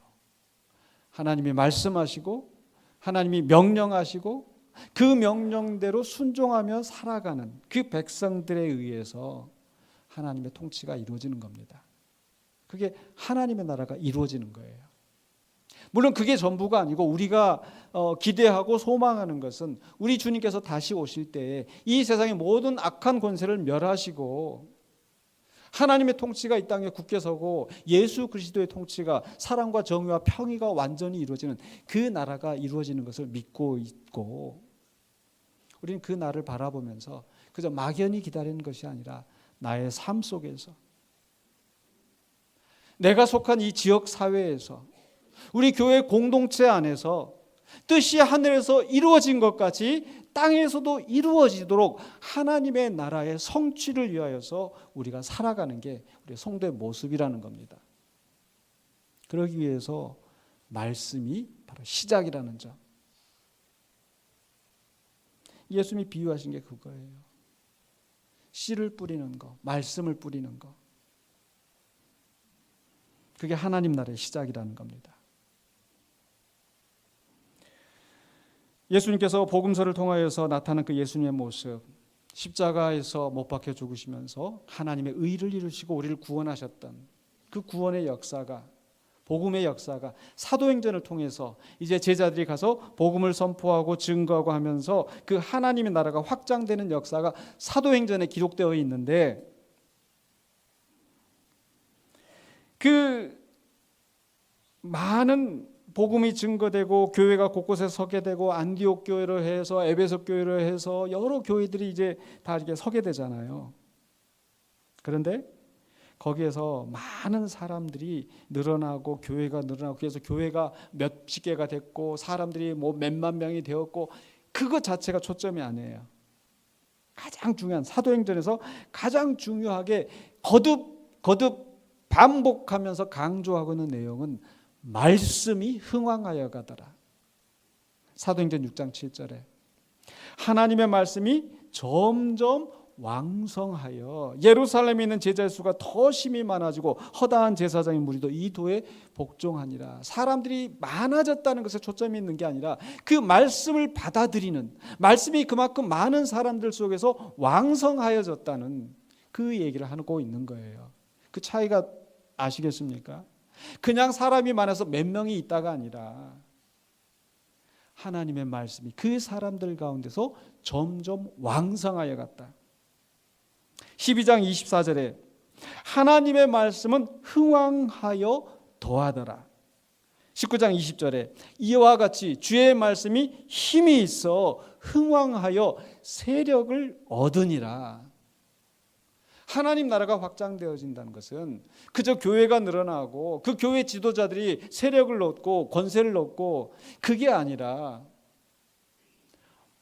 하나님이 말씀하시고 하나님이 명령하시고 그 명령대로 순종하며 살아가는 그 백성들에 의해서 하나님의 통치가 이루어지는 겁니다. 그게 하나님의 나라가 이루어지는 거예요. 물론 그게 전부가 아니고 우리가 기대하고 소망하는 것은 우리 주님께서 다시 오실 때에 이 세상의 모든 악한 권세를 멸하시고 하나님의 통치가 이 땅에 굳게 서고 예수 그리스도의 통치가 사랑과 정의와 평의가 완전히 이루어지는 그 나라가 이루어지는 것을 믿고 있고 우리는 그 날을 바라보면서 그저 막연히 기다리는 것이 아니라 나의 삶 속에서 내가 속한 이 지역 사회에서 우리 교회 공동체 안에서 뜻이 하늘에서 이루어진 것 같이 땅에서도 이루어지도록 하나님의 나라의 성취를 위하여서 우리가 살아가는 게 우리 성도의 모습이라는 겁니다. 그러기 위해서 말씀이 바로 시작이라는 점. 예수님이 비유하신 게 그거예요. 씨를 뿌리는 거, 말씀을 뿌리는 거. 그게 하나님 나라의 시작이라는 겁니다. 예수님께서 복음서를 통하여서 나타난 그 예수님의 모습, 십자가에서 못 박혀 죽으시면서 하나님의 의를 이루시고 우리를 구원하셨던 그 구원의 역사가, 복음의 역사가 사도행전을 통해서 이제 제자들이 가서 복음을 선포하고 증거하고 하면서 그 하나님의 나라가 확장되는 역사가 사도행전에 기록되어 있는데 그 많은 복음이 증거되고 교회가 곳곳에 서게 되고 안디옥 교회를 해서 에베소 교회를 해서 여러 교회들이 이제 다 이렇게 서게 되잖아요. 그런데 거기에서 많은 사람들이 늘어나고 교회가 늘어나고 그래서 교회가 몇십 개가 됐고 사람들이 뭐 몇만 명이 되었고 그것 자체가 초점이 아니에요. 가장 중요한 사도행전에서 가장 중요하게 거듭 반복하면서 강조하고 있는 내용은 말씀이 흥왕하여 가더라. 사도행전 6장 7절에 하나님의 말씀이 점점 왕성하여 예루살렘에 있는 제자의 수가 더 심히 많아지고 허다한 제사장의 무리도 이 도에 복종하니라. 사람들이 많아졌다는 것에 초점이 있는 게 아니라 그 말씀을 받아들이는, 말씀이 그만큼 많은 사람들 속에서 왕성하여졌다는 그 얘기를 하고 있는 거예요. 그 차이가 아시겠습니까? 그냥 사람이 많아서 몇 명이 있다가 아니라 하나님의 말씀이 그 사람들 가운데서 점점 왕성하여 갔다. 12장 24절에 하나님의 말씀은 흥왕하여 더하더라. 19장 20절에 이와 같이 주의 말씀이 힘이 있어 흥왕하여 세력을 얻으니라. 하나님 나라가 확장되어진다는 것은 그저 교회가 늘어나고 그 교회 지도자들이 세력을 얻고 권세를 얻고 그게 아니라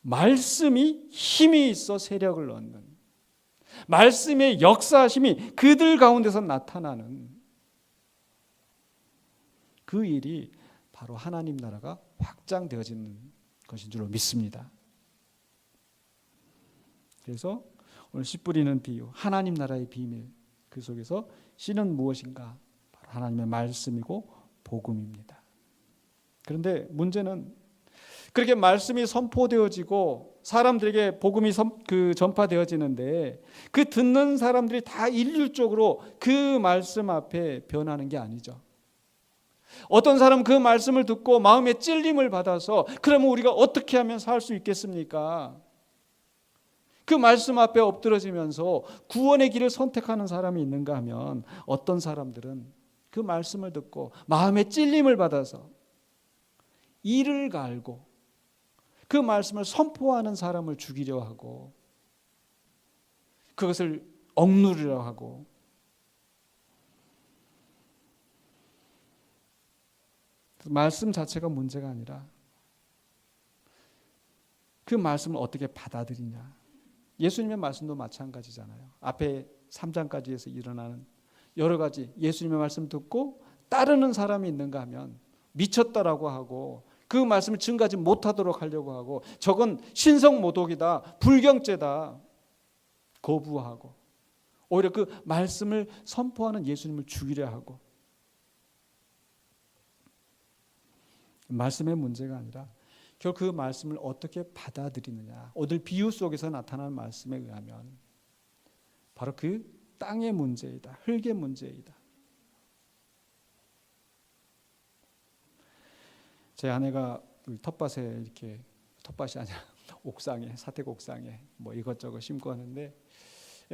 말씀이 힘이 있어 세력을 얻는, 말씀의 역사심이 그들 가운데서 나타나는 그 일이 바로 하나님 나라가 확장되어지는 것인 줄로 믿습니다. 그래서 오늘 씨 뿌리는 비유, 하나님 나라의 비밀, 그 속에서 씨는 무엇인가? 바로 하나님의 말씀이고 복음입니다. 그런데 문제는 그렇게 말씀이 선포되어지고 사람들에게 복음이 전파되어지는데 그 듣는 사람들이 다 일률적으로 그 말씀 앞에 변하는 게 아니죠. 어떤 사람은 그 말씀을 듣고 마음에 찔림을 받아서 그러면 우리가 어떻게 하면 살 수 있겠습니까? 그 말씀 앞에 엎드러지면서 구원의 길을 선택하는 사람이 있는가 하면 어떤 사람들은 그 말씀을 듣고 마음에 찔림을 받아서 이를 갈고 그 말씀을 선포하는 사람을 죽이려 하고 그것을 억누르려 하고 말씀 자체가 문제가 아니라 그 말씀을 어떻게 받아들이냐. 예수님의 말씀도 마찬가지잖아요. 앞에 3장까지 해서 일어나는 여러 가지 예수님의 말씀 듣고 따르는 사람이 있는가 하면 미쳤다라고 하고 그 말씀을 증가하지 못하도록 하려고 하고 저건 신성모독이다, 불경죄다 거부하고 오히려 그 말씀을 선포하는 예수님을 죽이려 하고 말씀의 문제가 아니라 결국 그 말씀을 어떻게 받아들이느냐. 오늘 비유 속에서 나타나는 말씀에 의하면 바로 그 땅의 문제이다. 흙의 문제이다. 제 아내가 텃밭에 이렇게 텃밭이 아니라 옥상에 사택 옥상에 뭐 이것저것 심고 하는데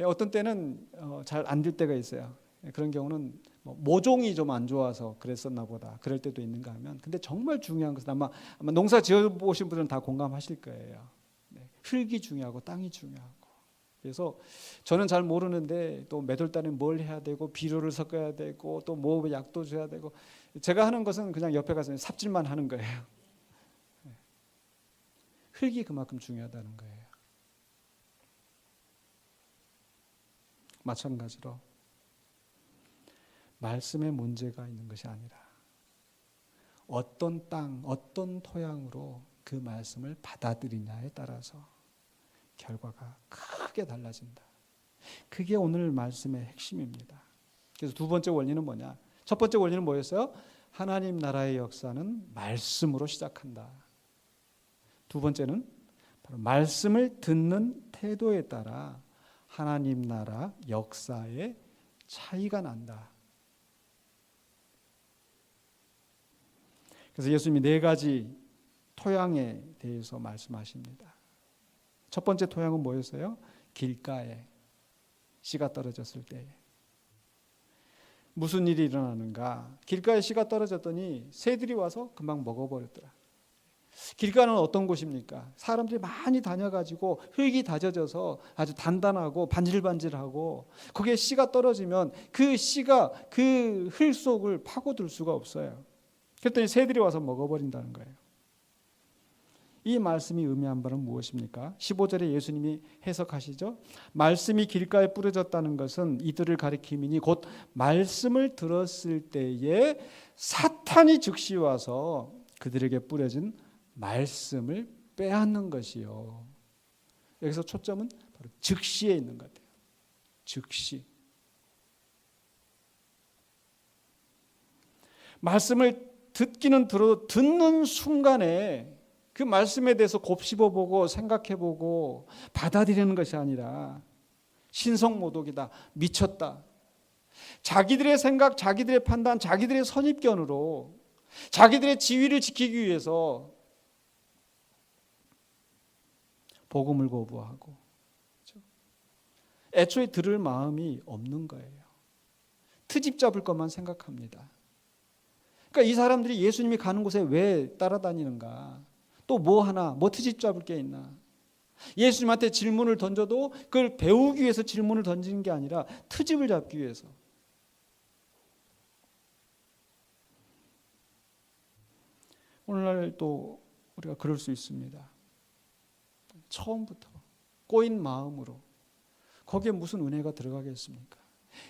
어떤 때는 잘 안 될 때가 있어요. 그런 경우는 모종이 좀 안 좋아서 그랬었나 보다. 그럴 때도 있는가 하면 근데 정말 중요한 것은 아마 농사 지어보신 분들은 다 공감하실 거예요. 흙이 중요하고 땅이 중요하고 그래서 저는 잘 모르는데 또 몇 월 달에 뭘 해야 되고 비료를 섞어야 되고 또 뭐 약도 줘야 되고 제가 하는 것은 그냥 옆에 가서 삽질만 하는 거예요. 흙이 그만큼 중요하다는 거예요. 마찬가지로 말씀에 문제가 있는 것이 아니라 어떤 땅, 어떤 토양으로 그 말씀을 받아들이냐에 따라서 결과가 크게 달라진다. 그게 오늘 말씀의 핵심입니다. 그래서 두 번째 원리는 뭐냐? 첫 번째 원리는 뭐였어요? 하나님 나라의 역사는 말씀으로 시작한다. 두 번째는 바로 말씀을 듣는 태도에 따라 하나님 나라 역사의 차이가 난다. 그래서 예수님이 네 가지 토양에 대해서 말씀하십니다. 첫 번째 토양은 뭐였어요? 길가에 씨가 떨어졌을 때 무슨 일이 일어나는가? 길가에 씨가 떨어졌더니 새들이 와서 금방 먹어버렸더라. 길가는 어떤 곳입니까? 사람들이 많이 다녀가지고 흙이 다져져서 아주 단단하고 반질반질하고 거기에 씨가 떨어지면 그 씨가 그 흙 속을 파고들 수가 없어요. 그랬더니 새들이 와서 먹어버린다는 거예요. 이 말씀이 의미한 바는 무엇입니까? 15절에 예수님이 해석하시죠. 말씀이 길가에 뿌려졌다는 것은 이들을 가리킴이니 곧 말씀을 들었을 때에 사탄이 즉시 와서 그들에게 뿌려진 말씀을 빼앗는 것이요. 여기서 초점은 바로 즉시에 있는 것 같아요. 즉시. 말씀을 듣기는 들어도 듣는 순간에 그 말씀에 대해서 곱씹어보고 생각해보고 받아들이는 것이 아니라 신성모독이다, 미쳤다. 자기들의 생각, 자기들의 판단, 자기들의 선입견으로 자기들의 지위를 지키기 위해서 복음을 거부하고 애초에 들을 마음이 없는 거예요. 트집 잡을 것만 생각합니다. 그러니까 이 사람들이 예수님이 가는 곳에 왜 따라다니는가? 또 뭐 하나, 뭐 트집 잡을 게 있나? 예수님한테 질문을 던져도 그걸 배우기 위해서 질문을 던지는 게 아니라 트집을 잡기 위해서. 오늘날 또 우리가 그럴 수 있습니다. 처음부터 꼬인 마음으로 거기에 무슨 은혜가 들어가겠습니까?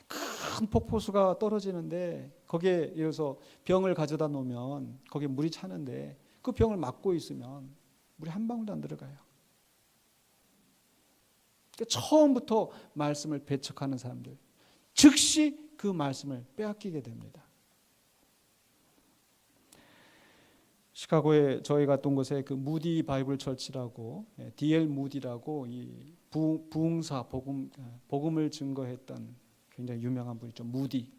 큰 폭포수가 떨어지는데 거기에 예를 들어서 병을 가져다 놓으면 거기에 물이 차는데 그 병을 막고 있으면 물이 한 방울도 안 들어가요. 그러니까 처음부터 말씀을 배척하는 사람들 즉시 그 말씀을 빼앗기게 됩니다. 시카고에 저희 갔던 곳에 그 무디 바이블 처치라고 D.L. 무디라고 이 부흥사 복음을 증거했던 굉장히 유명한 분이죠. 무디.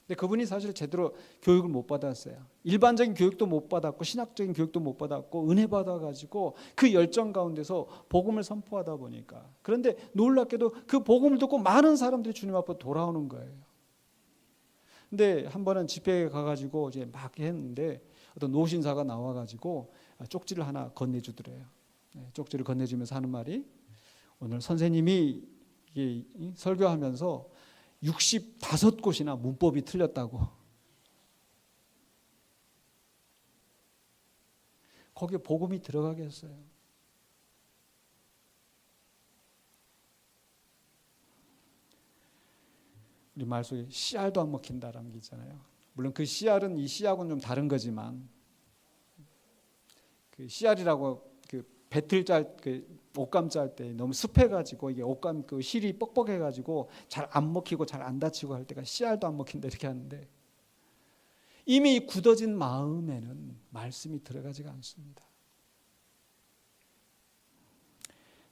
근데 그분이 사실 제대로 교육을 못 받았어요. 일반적인 교육도 못 받았고 신학적인 교육도 못 받았고 은혜 받아가지고 그 열정 가운데서 복음을 선포하다 보니까, 그런데 놀랍게도 그 복음을 듣고 많은 사람들이 주님 앞으로 돌아오는 거예요. 근데 한 번은 집회에 가가지고 이제 막 했는데 어떤 노신사가 나와가지고 쪽지를 하나 건네주더래요. 쪽지를 건네주면서 하는 말이, 오늘 선생님이 이게 설교하면서 65곳이나 문법이 틀렸다고. 거기에 복음이 들어가겠어요? 우리 말 속에 씨알도 안 먹힌다라는 게 있잖아요. 물론 그 씨알은 이 씨하고는 좀 다른 거지만, 그 씨알이라고 그 배틀 짤, 그 옷감 짤 때 너무 습해가지고 이게 옷감 그 실이 뻑뻑해가지고 잘 안 먹히고 잘 안 다치고 할 때가 씨알도 안 먹힌다 이렇게 하는데, 이미 굳어진 마음에는 말씀이 들어가지가 않습니다.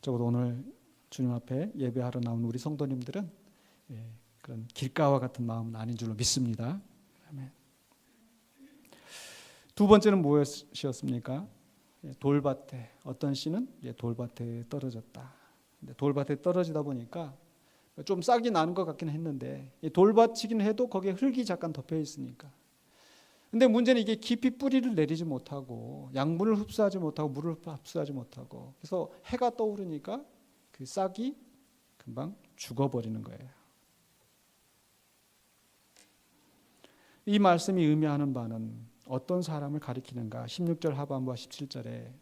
적어도 오늘 주님 앞에 예배하러 나온 우리 성도님들은 그런 길가와 같은 마음은 아닌 줄로 믿습니다. 아멘. 두 번째는 무엇이었습니까? 돌밭에, 어떤 씨는 돌밭에 떨어졌다. 근데 돌밭에 떨어지다 보니까 좀 싹이 나는 것 같긴 했는데, 돌밭이긴 해도 거기에 흙이 잠깐 덮여 있으니까. 근데 문제는 이게 깊이 뿌리를 내리지 못하고 양분을 흡수하지 못하고 물을 흡수하지 못하고, 그래서 해가 떠오르니까 그 싹이 금방 죽어버리는 거예요. 이 말씀이 의미하는 바는 어떤 사람을 가리키는가? 16절 하반부와 17절에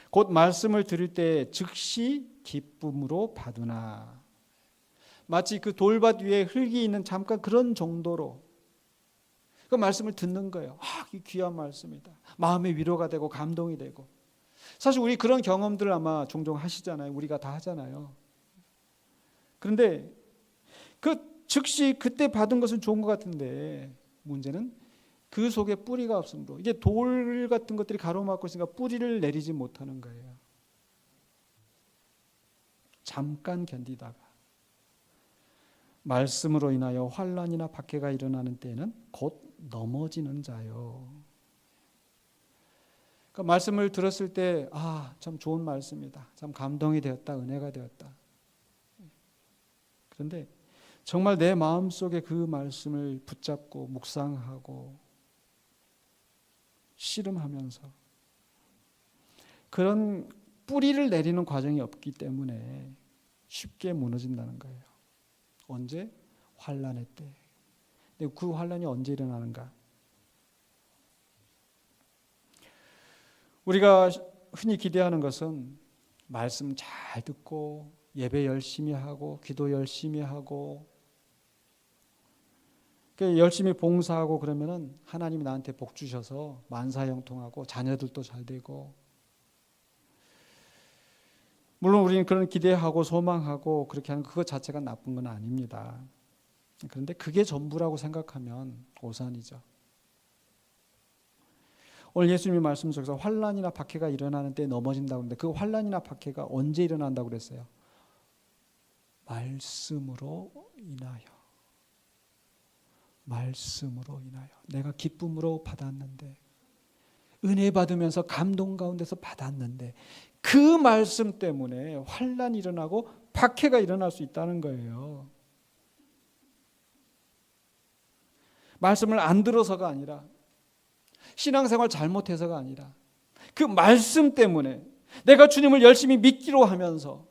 곧 말씀을 들을 때 즉시 기쁨으로 받으나, 마치 그 돌밭 위에 흙이 있는 잠깐 그런 정도로 그 말씀을 듣는 거예요. 이 귀한 말씀이다. 마음의 위로가 되고 감동이 되고. 사실 우리 그런 경험들을 아마 종종 하시잖아요. 우리가 다 하잖아요. 그런데 그 즉시 그때 받은 것은 좋은 것 같은데, 문제는 그 속에 뿌리가 없으므로, 이게 돌 같은 것들이 가로막고 있으니까 뿌리를 내리지 못하는 거예요. 잠깐 견디다가 말씀으로 인하여 환난이나 박해가 일어나는 때에는 곧 넘어지는 자요. 그러니까 말씀을 들었을 때 참 좋은 말씀이다. 참 감동이 되었다. 은혜가 되었다. 그런데 정말 내 마음속에 그 말씀을 붙잡고 묵상하고 씨름하면서 그런 뿌리를 내리는 과정이 없기 때문에 쉽게 무너진다는 거예요. 언제? 환난의 때. 근데 그 환난이 언제 일어나는가? 우리가 흔히 기대하는 것은 말씀 잘 듣고 예배 열심히 하고 기도 열심히 하고 열심히 봉사하고 그러면은 하나님이 나한테 복 주셔서 만사형통하고 자녀들도 잘 되고, 물론 우리는 그런 기대하고 소망하고 그렇게 하는 그것 자체가 나쁜 건 아닙니다. 그런데 그게 전부라고 생각하면 오산이죠. 오늘 예수님이 말씀 속에서 환난이나 박해가 일어나는 때 넘어진다고 하는데, 그 환난이나 박해가 언제 일어난다고 그랬어요? 말씀으로 인하여. 말씀으로 인하여. 내가 기쁨으로 받았는데, 은혜 받으면서 감동 가운데서 받았는데, 그 말씀 때문에 환난이 일어나고 박해가 일어날 수 있다는 거예요. 말씀을 안 들어서가 아니라, 신앙생활 잘못해서가 아니라, 그 말씀 때문에 내가 주님을 열심히 믿기로 하면서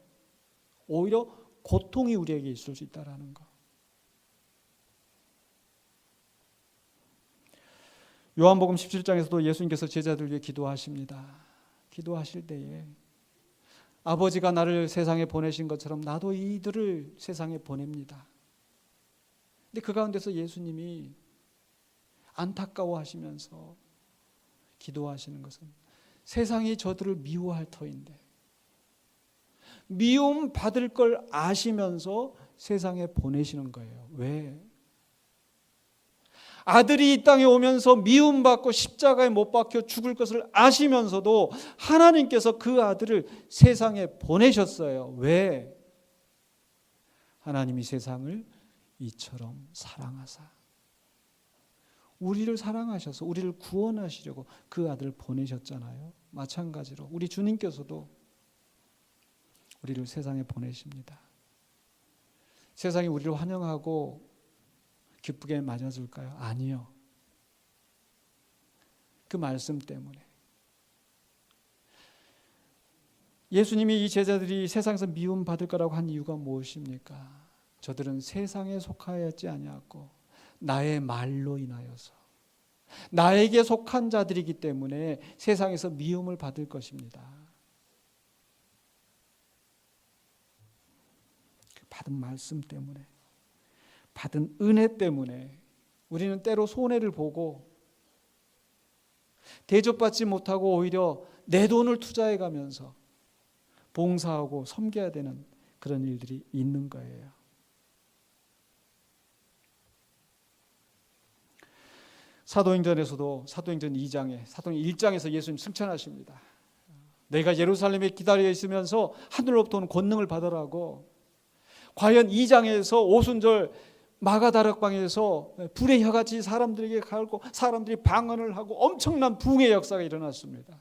오히려 고통이 우리에게 있을 수 있다는 거. 요한복음 17장에서도 예수님께서 제자들 위해 기도하십니다. 기도하실 때에 아버지가 나를 세상에 보내신 것처럼 나도 이들을 세상에 보냅니다. 근데 그 가운데서 예수님이 안타까워하시면서 기도하시는 것은 세상이 저들을 미워할 터인데, 미움 받을 걸 아시면서 세상에 보내시는 거예요. 왜? 아들이 이 땅에 오면서 미움받고 십자가에 못 박혀 죽을 것을 아시면서도 하나님께서 그 아들을 세상에 보내셨어요. 왜? 하나님이 세상을 이처럼 사랑하사, 우리를 사랑하셔서 우리를 구원하시려고 그 아들을 보내셨잖아요. 마찬가지로 우리 주님께서도 우리를 세상에 보내십니다. 세상이 우리를 환영하고 기쁘게 맞아줄까요? 아니요. 그 말씀 때문에. 예수님이 이 제자들이 세상에서 미움받을 거라고 한 이유가 무엇입니까? 저들은 세상에 속하였지 아니하고 나의 말로 인하여서, 나에게 속한 자들이기 때문에 세상에서 미움을 받을 것입니다. 받은 말씀 때문에, 받은 은혜 때문에 우리는 때로 손해를 보고 대접받지 못하고 오히려 내 돈을 투자해 가면서 봉사하고 섬겨야 되는 그런 일들이 있는 거예요. 사도행전에서도 사도행전 2장에 사도행전 1장에서 예수님 승천하십니다. 내가 예루살렘에 기다려 있으면서 하늘로부터 오는 권능을 받으라고. 과연 2장에서 오순절 마가다락방에서 불의 혀같이 사람들에게 갈고 사람들이 방언을 하고 엄청난 부흥의 역사가 일어났습니다.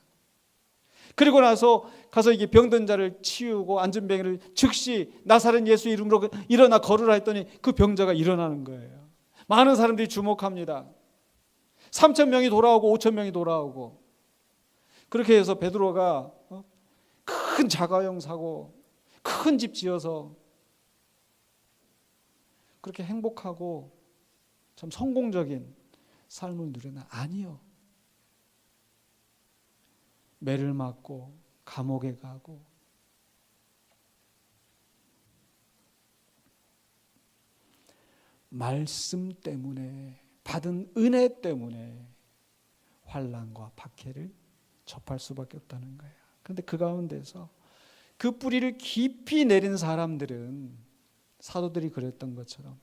그리고 나서 가서 이게 병든 자를 치우고 앉은 병이를 즉시 나사렛 예수 이름으로 일어나 걸으라 했더니 그 병자가 일어나는 거예요. 많은 사람들이 주목합니다. 3,000명이 돌아오고 5,000명이 돌아오고. 그렇게 해서 베드로가 큰 자가용 사고 큰 집 지어서 그렇게 행복하고 참 성공적인 삶을 누리나? 아니요. 매를 맞고 감옥에 가고 말씀 때문에, 받은 은혜 때문에 환난과 박해를 접할 수밖에 없다는 거예요. 그런데 그 가운데서 그 뿌리를 깊이 내린 사람들은 사도들이 그랬던 것처럼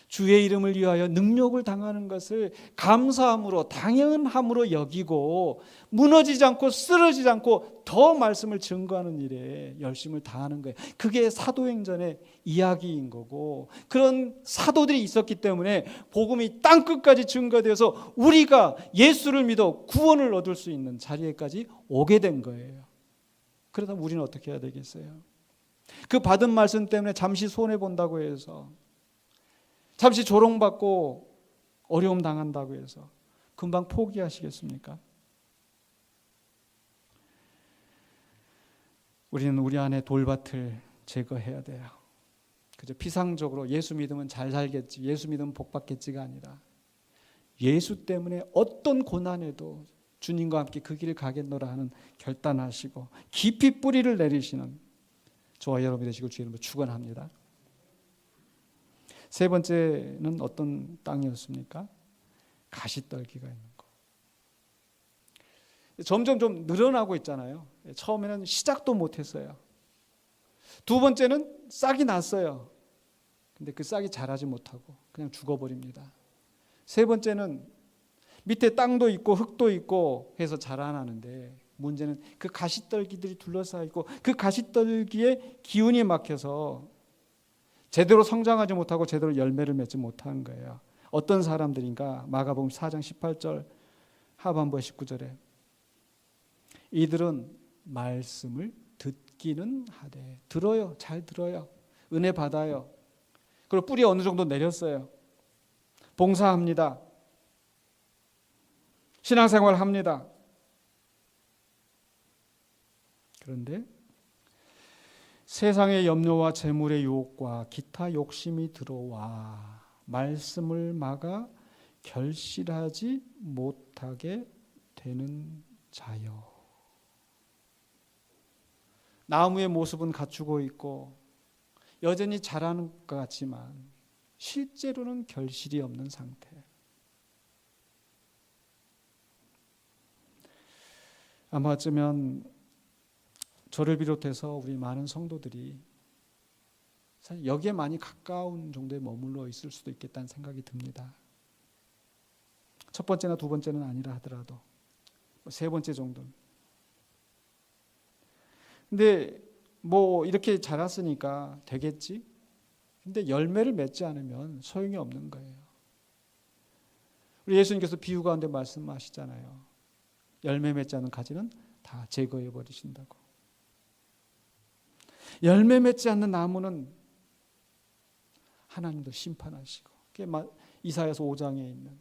주의 이름을 위하여 능력을 당하는 것을 감사함으로, 당연함으로 여기고 무너지지 않고 쓰러지지 않고 더 말씀을 증거하는 일에 열심을 다하는 거예요. 그게 사도행전의 이야기인 거고, 그런 사도들이 있었기 때문에 복음이 땅끝까지 증거되어서 우리가 예수를 믿어 구원을 얻을 수 있는 자리에까지 오게 된 거예요. 그러다 우리는 어떻게 해야 되겠어요? 그 받은 말씀 때문에 잠시 손해본다고 해서, 잠시 조롱받고 어려움 당한다고 해서 금방 포기하시겠습니까? 우리는 우리 안에 돌밭을 제거해야 돼요. 그저 피상적으로 예수 믿으면 잘 살겠지, 예수 믿으면 복 받겠지가 아니라 예수 때문에 어떤 고난에도 주님과 함께 그 길을 가겠노라 하는 결단하시고 깊이 뿌리를 내리시는 저와 여러분이 되시길 주의 이름으로 축원합니다. 세 번째는 어떤 땅이었습니까? 가시떨기가 있는 거. 점점 좀 늘어나고 있잖아요. 처음에는 시작도 못했어요. 두 번째는 싹이 났어요. 근데 그 싹이 자라지 못하고 그냥 죽어버립니다. 세 번째는 밑에 땅도 있고 흙도 있고 해서 자라나는데, 문제는 그 가시떨기들이 둘러싸여 있고 그 가시떨기에 기운이 막혀서 제대로 성장하지 못하고 제대로 열매를 맺지 못한 거예요. 어떤 사람들인가? 마가복음 4장 18절 하반부의 19절에 이들은 말씀을 듣기는 하되, 들어요. 잘 들어요. 은혜 받아요. 그리고 뿌리 어느 정도 내렸어요. 봉사합니다. 신앙생활 합니다. 그런데 세상의 염려와 재물의 유혹과 기타 욕심이 들어와 말씀을 막아 결실하지 못하게 되는 자요. 나무의 모습은 갖추고 있고 여전히 자라는 것 같지만 실제로는 결실이 없는 상태. 아마 어쩌면 저를 비롯해서 우리 많은 성도들이 사실 여기에 많이 가까운 정도에 머물러 있을 수도 있겠다는 생각이 듭니다. 첫 번째나 두 번째는 아니라 하더라도 세 번째 정도는. 근데 뭐 이렇게 자랐으니까 되겠지. 근데 열매를 맺지 않으면 소용이 없는 거예요. 우리 예수님께서 비유 가운데 말씀하시잖아요. 열매 맺지 않은 가지는 다 제거해 버리신다고. 열매 맺지 않는 나무는 하나님도 심판하시고, 그게 이사야서 5장에 있는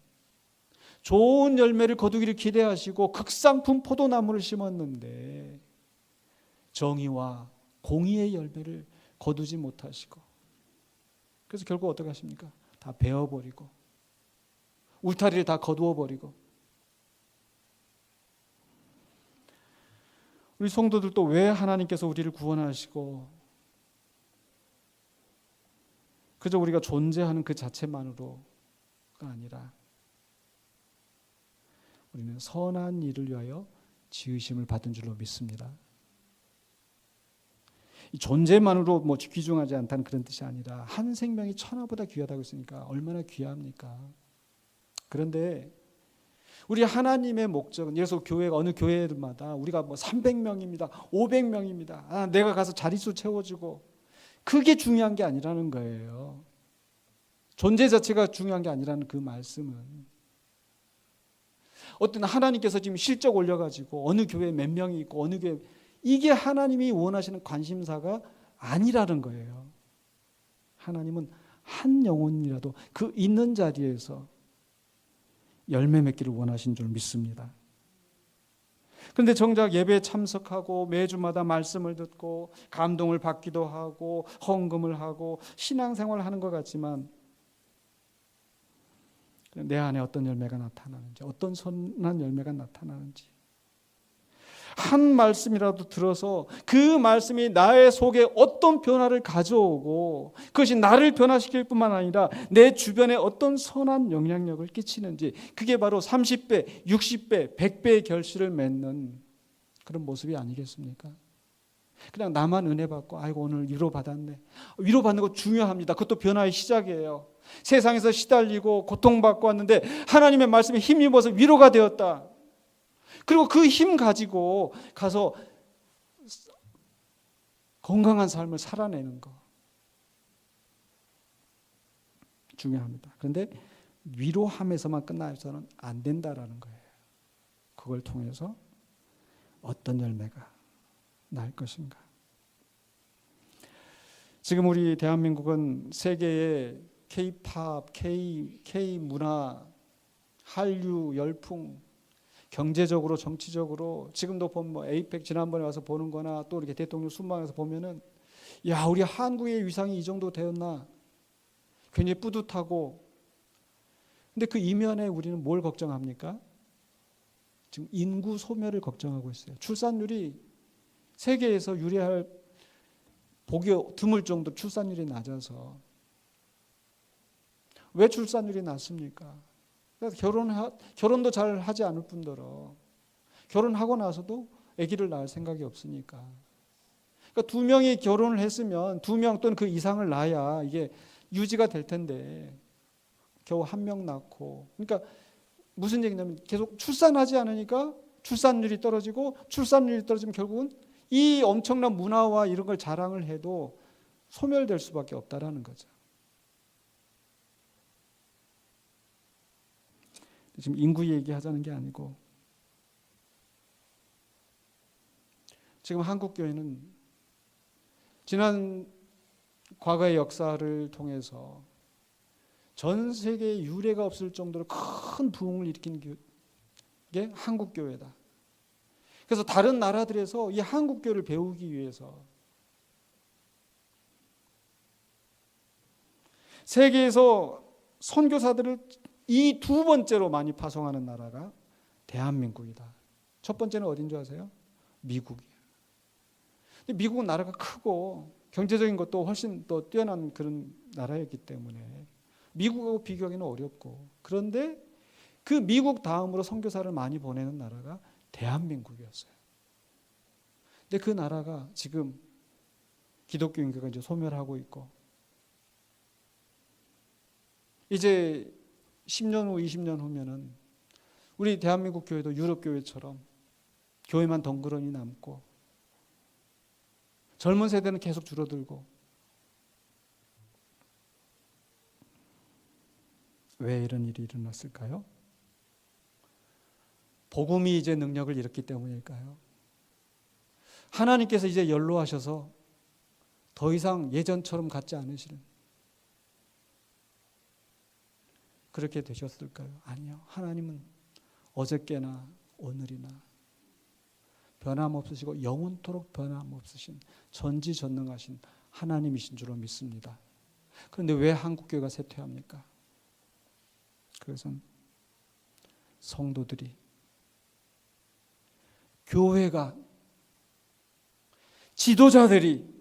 좋은 열매를 거두기를 기대하시고 극상품 포도나무를 심었는데 정의와 공의의 열매를 거두지 못하시고, 그래서 결국 어떻게 하십니까? 다 베어버리고 울타리를 다 거두어버리고. 우리 성도들도 왜 하나님께서 우리를 구원하시고 그저 우리가 존재하는 그 자체만으로가 아니라 우리는 선한 일을 위하여 지으심을 받은 줄로 믿습니다. 이 존재만으로 뭐 귀중하지 않다는 그런 뜻이 아니라 한 생명이 천하보다 귀하다고 했으니까 얼마나 귀합니까? 그런데 우리 하나님의 목적은, 예를 들어서 교회가 어느 교회마다 우리가 뭐 300명입니다, 500명입니다. 내가 가서 자릿수 채워주고, 그게 중요한 게 아니라는 거예요. 존재 자체가 중요한 게 아니라는 그 말씀은, 어떤 하나님께서 지금 실적 올려가지고 어느 교회에 몇 명이 있고 어느 교회, 이게 하나님이 원하시는 관심사가 아니라는 거예요. 하나님은 한 영혼이라도 그 있는 자리에서 열매 맺기를 원하신 줄 믿습니다. 그런데 정작 예배에 참석하고 매주마다 말씀을 듣고 감동을 받기도 하고 헌금을 하고 신앙생활을 하는 것 같지만 내 안에 어떤 열매가 나타나는지, 어떤 선한 열매가 나타나는지, 한 말씀이라도 들어서 그 말씀이 나의 속에 어떤 변화를 가져오고 그것이 나를 변화시킬 뿐만 아니라 내 주변에 어떤 선한 영향력을 끼치는지, 그게 바로 30배, 60배, 100배의 결실을 맺는 그런 모습이 아니겠습니까? 그냥 나만 은혜 받고 아이고 오늘 위로 받았네. 위로 받는 거 중요합니다. 그것도 변화의 시작이에요. 세상에서 시달리고 고통받고 왔는데 하나님의 말씀에 힘입어서 위로가 되었다. 그리고 그 힘 가지고 가서 건강한 삶을 살아내는 거 중요합니다. 그런데 위로함에서만 끝나서는 안 된다라는 거예요. 그걸 통해서 어떤 열매가 날 것인가. 지금 우리 대한민국은 세계의 K-팝, K-문화, 한류 열풍, 경제적으로 정치적으로 지금도 보면 뭐 에이펙 지난번에 와서 보는 거나 또 이렇게 대통령 순방에서 보면은 야, 우리 한국의 위상이 이 정도 되었나 굉장히 뿌듯하고. 근데 그 이면에 우리는 뭘 걱정합니까? 지금 인구 소멸을 걱정하고 있어요. 출산율이 세계에서 유리할 보기 드물 정도 출산율이 낮아서. 왜 출산율이 낮습니까? 결혼도 잘 하지 않을 뿐더러 결혼하고 나서도 아기를 낳을 생각이 없으니까. 그러니까 두 명이 결혼을 했으면 두 명 또는 그 이상을 낳아야 이게 유지가 될 텐데 겨우 한 명 낳고. 그러니까 무슨 얘기냐면 계속 출산하지 않으니까 출산율이 떨어지고, 출산율이 떨어지면 결국은 이 엄청난 문화와 이런 걸 자랑을 해도 소멸될 수밖에 없다라는 거죠. 지금 인구 얘기하자는 게 아니고, 지금 한국 교회는 지난 과거의 역사를 통해서 전 세계에 유례가 없을 정도로 큰 부흥을 일으킨 게 한국 교회다. 그래서 다른 나라들에서 이 한국 교회를 배우기 위해서 세계에서 선교사들을 이 두 번째로 많이 파송하는 나라가 대한민국이다. 첫 번째는 어딘 줄 아세요? 미국이에요. 근데 미국은 나라가 크고 경제적인 것도 훨씬 더 뛰어난 그런 나라였기 때문에 미국하고 비교하기는 어렵고, 그런데 그 미국 다음으로 선교사를 많이 보내는 나라가 대한민국이었어요. 근데 그 나라가 지금 기독교 인구가 이제 소멸하고 있고, 이제 10년 후, 20년 후면은 우리 대한민국 교회도 유럽 교회처럼 교회만 덩그러니 남고 젊은 세대는 계속 줄어들고 왜 이런 일이 일어났을까요? 복음이 이제 능력을 잃었기 때문일까요? 하나님께서 이제 연로하셔서 더 이상 예전처럼 같지 않으시는 그렇게 되셨을까요? 아니요. 하나님은 어저께나 오늘이나 변함없으시고 영원토록 변함없으신 전지전능하신 하나님이신 줄로 믿습니다. 그런데 왜 한국교회가 쇠퇴합니까? 그것은 성도들이, 교회가, 지도자들이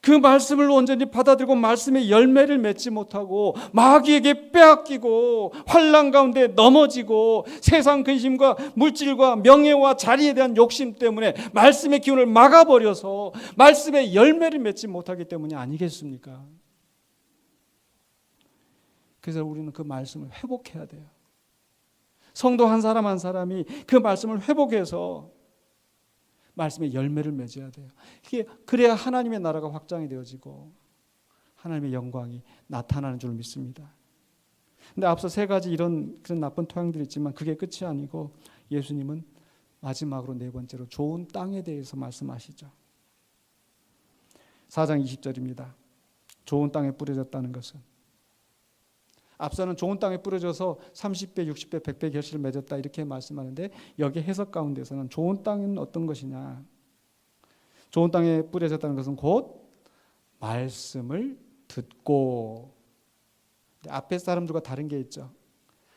그 말씀을 온전히 받아들이고 말씀의 열매를 맺지 못하고 마귀에게 빼앗기고 환난 가운데 넘어지고 세상 근심과 물질과 명예와 자리에 대한 욕심 때문에 말씀의 기운을 막아버려서 말씀의 열매를 맺지 못하기 때문이 아니겠습니까? 그래서 우리는 그 말씀을 회복해야 돼요. 성도 한 사람 한 사람이 그 말씀을 회복해서 말씀의 열매를 맺어야 돼요. 그래야 하나님의 나라가 확장이 되어지고 하나님의 영광이 나타나는 줄 믿습니다. 근데 앞서 세 가지 이런 그런 나쁜 토양들이 있지만 그게 끝이 아니고 예수님은 마지막으로 네 번째로 좋은 땅에 대해서 말씀하시죠. 4장 20절입니다. 좋은 땅에 뿌려졌다는 것은 앞서는 좋은 땅에 뿌려져서 30배, 60배, 100배 결실을 맺었다 이렇게 말씀하는데 여기 해석 가운데서는 좋은 땅은 어떤 것이냐? 좋은 땅에 뿌려졌다는 것은 곧 말씀을 듣고 앞에 사람들과 다른 게 있죠.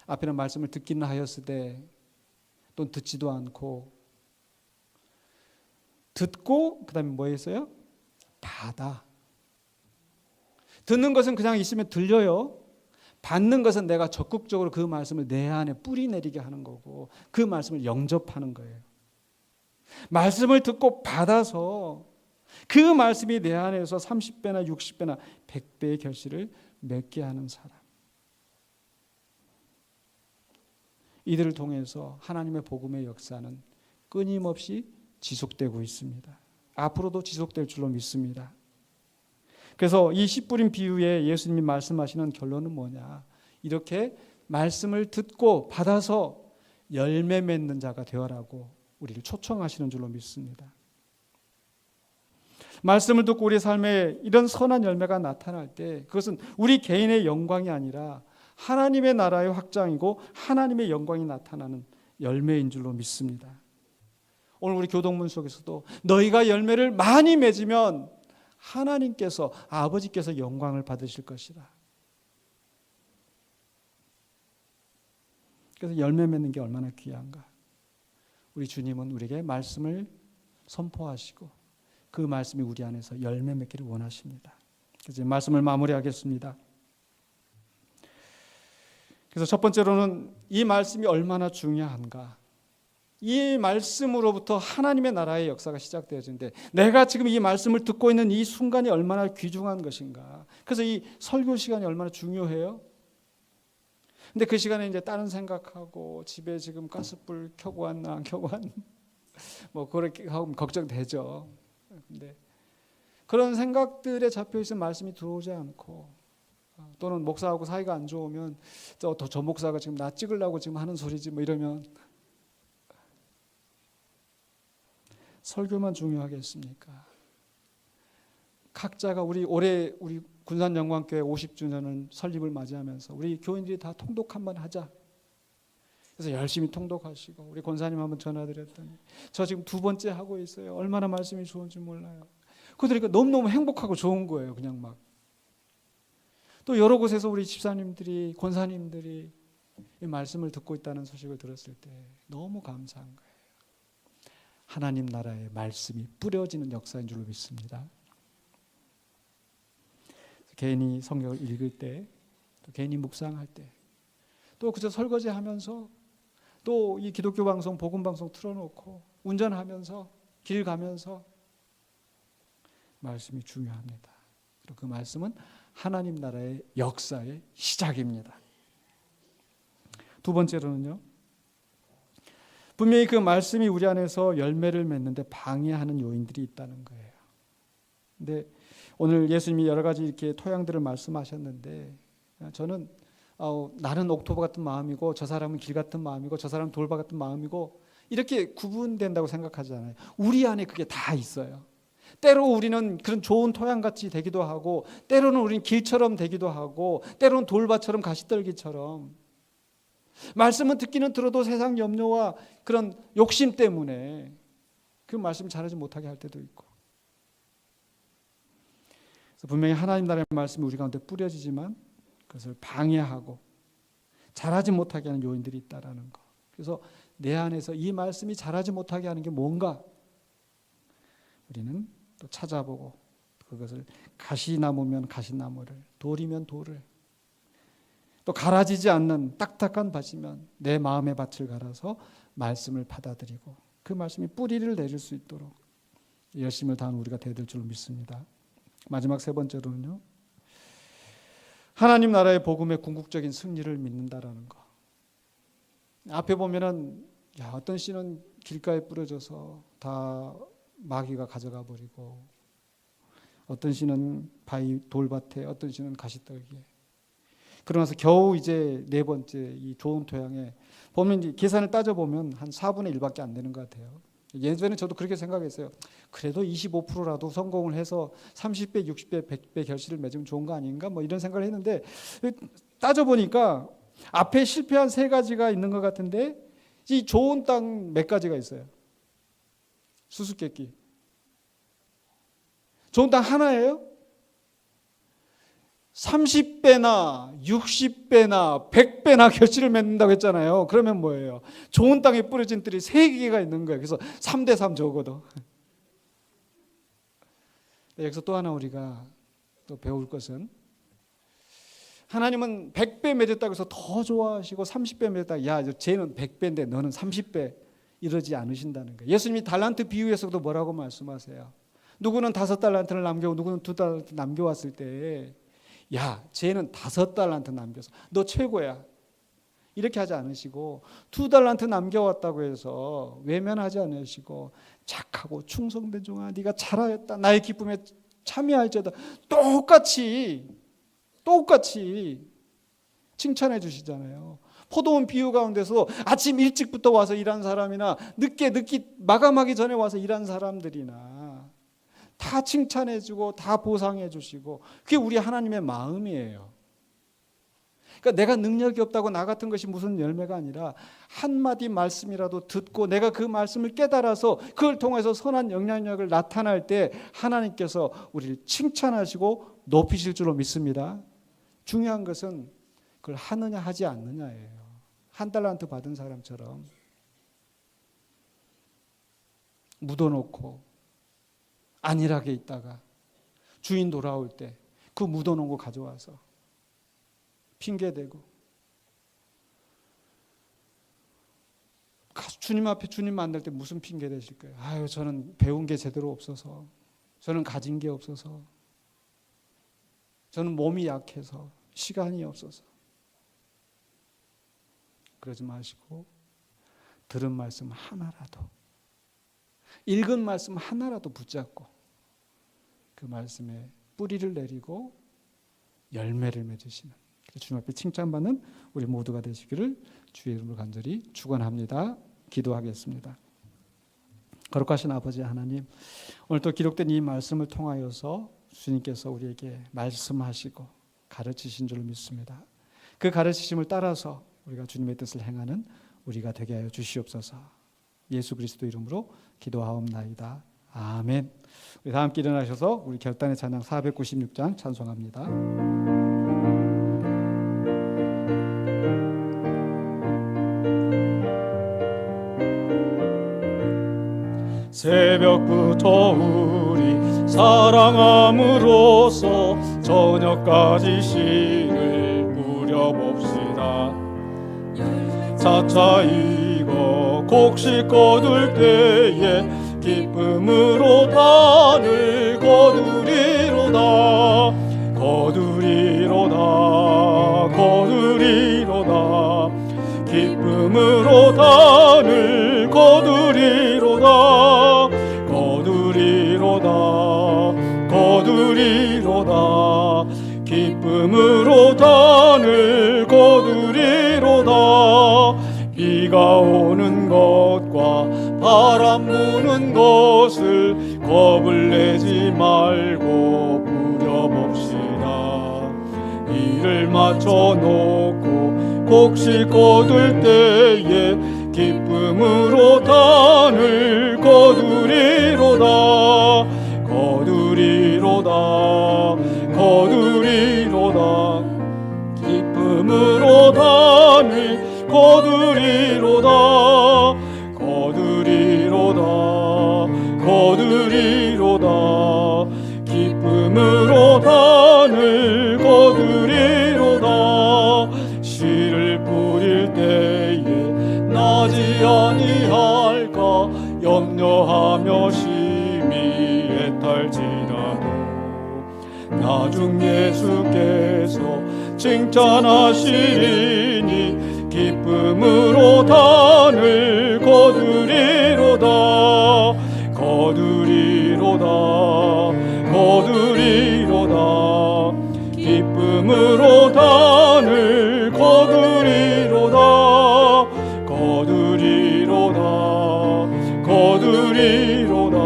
앞에는 말씀을 듣기는 하였으되 또 듣지도 않고 듣고 그다음에 뭐 했어요? 받아. 듣는 것은 그냥 있으면 들려요. 받는 것은 내가 적극적으로 그 말씀을 내 안에 뿌리 내리게 하는 거고 그 말씀을 영접하는 거예요. 말씀을 듣고 받아서 그 말씀이 내 안에서 30배나 60배나 100배의 결실을 맺게 하는 사람. 이들을 통해서 하나님의 복음의 역사는 끊임없이 지속되고 있습니다. 앞으로도 지속될 줄로 믿습니다. 그래서 이 씨 뿌린 비유에 예수님이 말씀하시는 결론은 뭐냐? 이렇게 말씀을 듣고 받아서 열매 맺는 자가 되어라고 우리를 초청하시는 줄로 믿습니다. 말씀을 듣고 우리 삶에 이런 선한 열매가 나타날 때 그것은 우리 개인의 영광이 아니라 하나님의 나라의 확장이고 하나님의 영광이 나타나는 열매인 줄로 믿습니다. 오늘 우리 교동문 속에서도 너희가 열매를 많이 맺으면 하나님께서 아버지께서 영광을 받으실 것이다. 그래서 열매 맺는 게 얼마나 귀한가. 우리 주님은 우리에게 말씀을 선포하시고 그 말씀이 우리 안에서 열매 맺기를 원하십니다. 그래서 말씀을 마무리하겠습니다. 그래서 첫 번째로는 이 말씀이 얼마나 중요한가. 이 말씀으로부터 하나님의 나라의 역사가 시작되어지는데 내가 지금 이 말씀을 듣고 있는 이 순간이 얼마나 귀중한 것인가. 그래서 이 설교 시간이 얼마나 중요해요. 근데 그 시간에 이제 다른 생각하고 집에 지금 가스불 켜고 왔나 안 켜고 왔나 뭐 그렇게 하면 걱정되죠. 근데 그런 생각들에 잡혀 있으면 말씀이 들어오지 않고 또는 목사하고 사이가 안 좋으면 저 목사가 지금 나 찍으려고 지금 하는 소리지 뭐 이러면 설교만 중요하겠습니까? 각자가 올해 우리 군산영광교회 50주년을 설립을 맞이하면서 우리 교인들이 다 통독 한번 하자. 그래서 열심히 통독하시고 우리 권사님 한번 전화드렸더니 저 지금 2번째 하고 있어요. 얼마나 말씀이 좋은지 몰라요. 그러니까 너무너무 행복하고 좋은 거예요. 그냥 막. 또 여러 곳에서 우리 집사님들이 권사님들이 이 말씀을 듣고 있다는 소식을 들었을 때 너무 감사한 거예요. 하나님 나라의 말씀이 뿌려지는 역사인 줄로 믿습니다. 개인이 성경을 읽을 때, 또 개인이 묵상할 때, 또 그저 설거지하면서, 또 이 기독교 방송, 복음 방송 틀어놓고 운전하면서, 길 가면서 말씀이 중요합니다. 그리고 그 말씀은 하나님 나라의 역사의 시작입니다. 두 번째로는요, 분명히 그 말씀이 우리 안에서 열매를 맺는데 방해하는 요인들이 있다는 거예요. 근데 오늘 예수님이 여러 가지 이렇게 토양들을 말씀하셨는데, 저는 나는 옥토버 같은 마음이고 저 사람은 길 같은 마음이고 저 사람은 돌바 같은 마음이고 이렇게 구분된다고 생각하지 않아요. 우리 안에 그게 다 있어요. 때로 우리는 그런 좋은 토양같이 되기도 하고, 때로는 우리는 길처럼 되기도 하고, 때로는 돌밭처럼 가시떨기처럼. 말씀은 듣기는 들어도 세상 염려와 그런 욕심 때문에 그 말씀 잘하지 못하게 할 때도 있고, 그래서 분명히 하나님 나라의 말씀이 우리 가운데 뿌려지지만 그것을 방해하고 잘하지 못하게 하는 요인들이 있다라는 거. 그래서 내 안에서 이 말씀이 잘하지 못하게 하는 게 뭔가 우리는 또 찾아보고, 그것을 가시나무면 가시나무를, 돌이면 돌을, 또 갈아지지 않는 딱딱한 밭이면 내 마음의 밭을 갈아서 말씀을 받아들이고 그 말씀이 뿌리를 내릴 수 있도록 열심을 다하는 우리가 되어야 될 줄 믿습니다. 마지막 세 번째로는요, 하나님 나라의 복음의 궁극적인 승리를 믿는다라는 거. 앞에 보면은 어떤 씨는 길가에 뿌려져서 다 마귀가 가져가 버리고, 어떤 씨는 바위 돌밭에, 어떤 씨는 가시떨기에. 그러면서 겨우 이제 네 번째 이 좋은 토양에 보면, 이제 계산을 따져 보면 한 4분의 1밖에 안 되는 것 같아요. 예전에 저도 그렇게 생각했어요. 그래도 25%라도 성공을 해서 30배, 60배, 100배 결실을 맺으면 좋은 거 아닌가? 뭐 이런 생각을 했는데, 따져 보니까 앞에 실패한 세 가지가 있는 것 같은데 이 좋은 땅 몇 가지가 있어요. 수수께끼. 좋은 땅 하나예요? 30배나 60배나 100배나 결실을 맺는다고 했잖아요. 그러면 뭐예요? 좋은 땅에 뿌려진 뜰이 3개가 있는 거예요. 그래서 3대3 적어도. 여기서 또 하나 우리가 또 배울 것은, 하나님은 100배 맺었다고 해서 더 좋아하시고 30배 맺었다고 쟤는 100배인데 너는 30배 이러지 않으신다는 거예요. 예수님이 달란트 비유에서도 뭐라고 말씀하세요? 누구는 5달란트를 남겨오고 누구는 2달란트 남겨왔을 때, 쟤는 5달란트 남겨서 너 최고야, 이렇게 하지 않으시고 2달란트 남겨왔다고 해서 외면하지 않으시고 착하고 충성된 종아 네가 잘하였다, 나의 기쁨에 참여할지어다, 똑같이 칭찬해 주시잖아요. 포도원 비유 가운데서 아침 일찍부터 와서 일한 사람이나 늦게 마감하기 전에 와서 일한 사람들이나 다 칭찬해 주고 다 보상해 주시고, 그게 우리 하나님의 마음이에요. 그러니까 내가 능력이 없다고 나 같은 것이 무슨 열매가 아니라, 한마디 말씀이라도 듣고 내가 그 말씀을 깨달아서 그걸 통해서 선한 영향력을 나타날 때 하나님께서 우리를 칭찬하시고 높이실 줄로 믿습니다. 중요한 것은 그걸 하느냐 하지 않느냐예요. 1달란트 받은 사람처럼 묻어놓고 안일하게 있다가 주인 돌아올 때 그 묻어놓은 거 가져와서 핑계대고, 주님 앞에 주님 만날 때 무슨 핑계 대실 거예요? 저는 배운 게 제대로 없어서, 저는 가진 게 없어서, 저는 몸이 약해서, 시간이 없어서. 그러지 마시고 들은 말씀 하나라도, 읽은 말씀 하나라도 붙잡고 그 말씀에 뿌리를 내리고 열매를 맺으시는, 주님 앞에 칭찬받는 우리 모두가 되시기를 주의 이름으로 간절히 축원합니다. 기도하겠습니다. 거룩하신 아버지 하나님, 오늘 또 기록된 이 말씀을 통하여서 주님께서 우리에게 말씀하시고 가르치신 줄 믿습니다. 그 가르치심을 따라서 우리가 주님의 뜻을 행하는 우리가 되게 하여 주시옵소서. 예수 그리스도 이름으로 기도하옵나이다. 아멘. 우리 다 함께 일어나셔서 우리 결단의 찬양 496장 찬송합니다. 새벽부터 우리 사랑함으로써 저녁까지 씨를 뿌려봅시다. 차차 익어 곡식 거둘 때에 기쁨으로 단을 거두리로다. 거두리로다. 기쁨으로 단을 거두리로다 거두리로다 거두리로다 기쁨으로 단을 거두리로다 비가 오는 것과 바람 부는 것을 겁을 내지 말고 부려봅시다. 이를 맞춰 놓고 곡식 거둘 때에 기쁨으로 단을 거두리로다 거두리로다 거두리로다 기쁨으로 단을 거두리로다 거두리로다 거두리로다 기쁨으로 단을 거두리로다 씨를 뿌릴 때에 나지 아니할까 염려하며 심히 애탈지라도 나중 예수께서 칭찬하시리니 기쁨으로 단을 거두리로다 거두리로다 거두리로다 기쁨으로 단을 거두리로다 거두리로다 거두리로다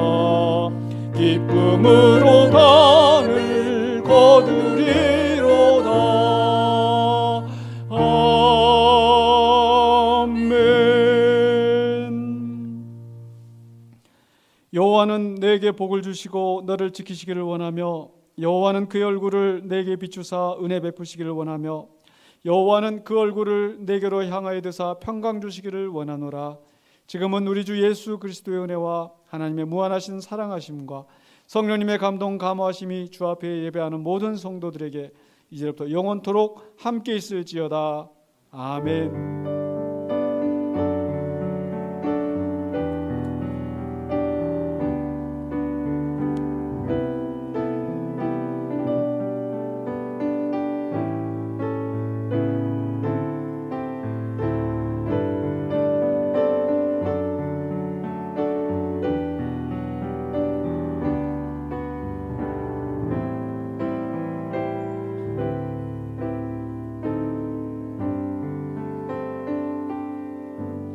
기쁨으로 단을 거두리로다 여호와는 내게 복을 주시고 너를 지키시기를 원하며 여호와는 그의 얼굴을 내게 비추사 은혜 베푸시기를 원하며 여호와는 그 얼굴을 내게로 향하여 드사 평강 주시기를 원하노라. 지금은 우리 주 예수 그리스도의 은혜와 하나님의 무한하신 사랑하심과 성령님의 감동 감화하심이 주 앞에 예배하는 모든 성도들에게 이제부터 영원토록 함께 있을지어다. 아멘.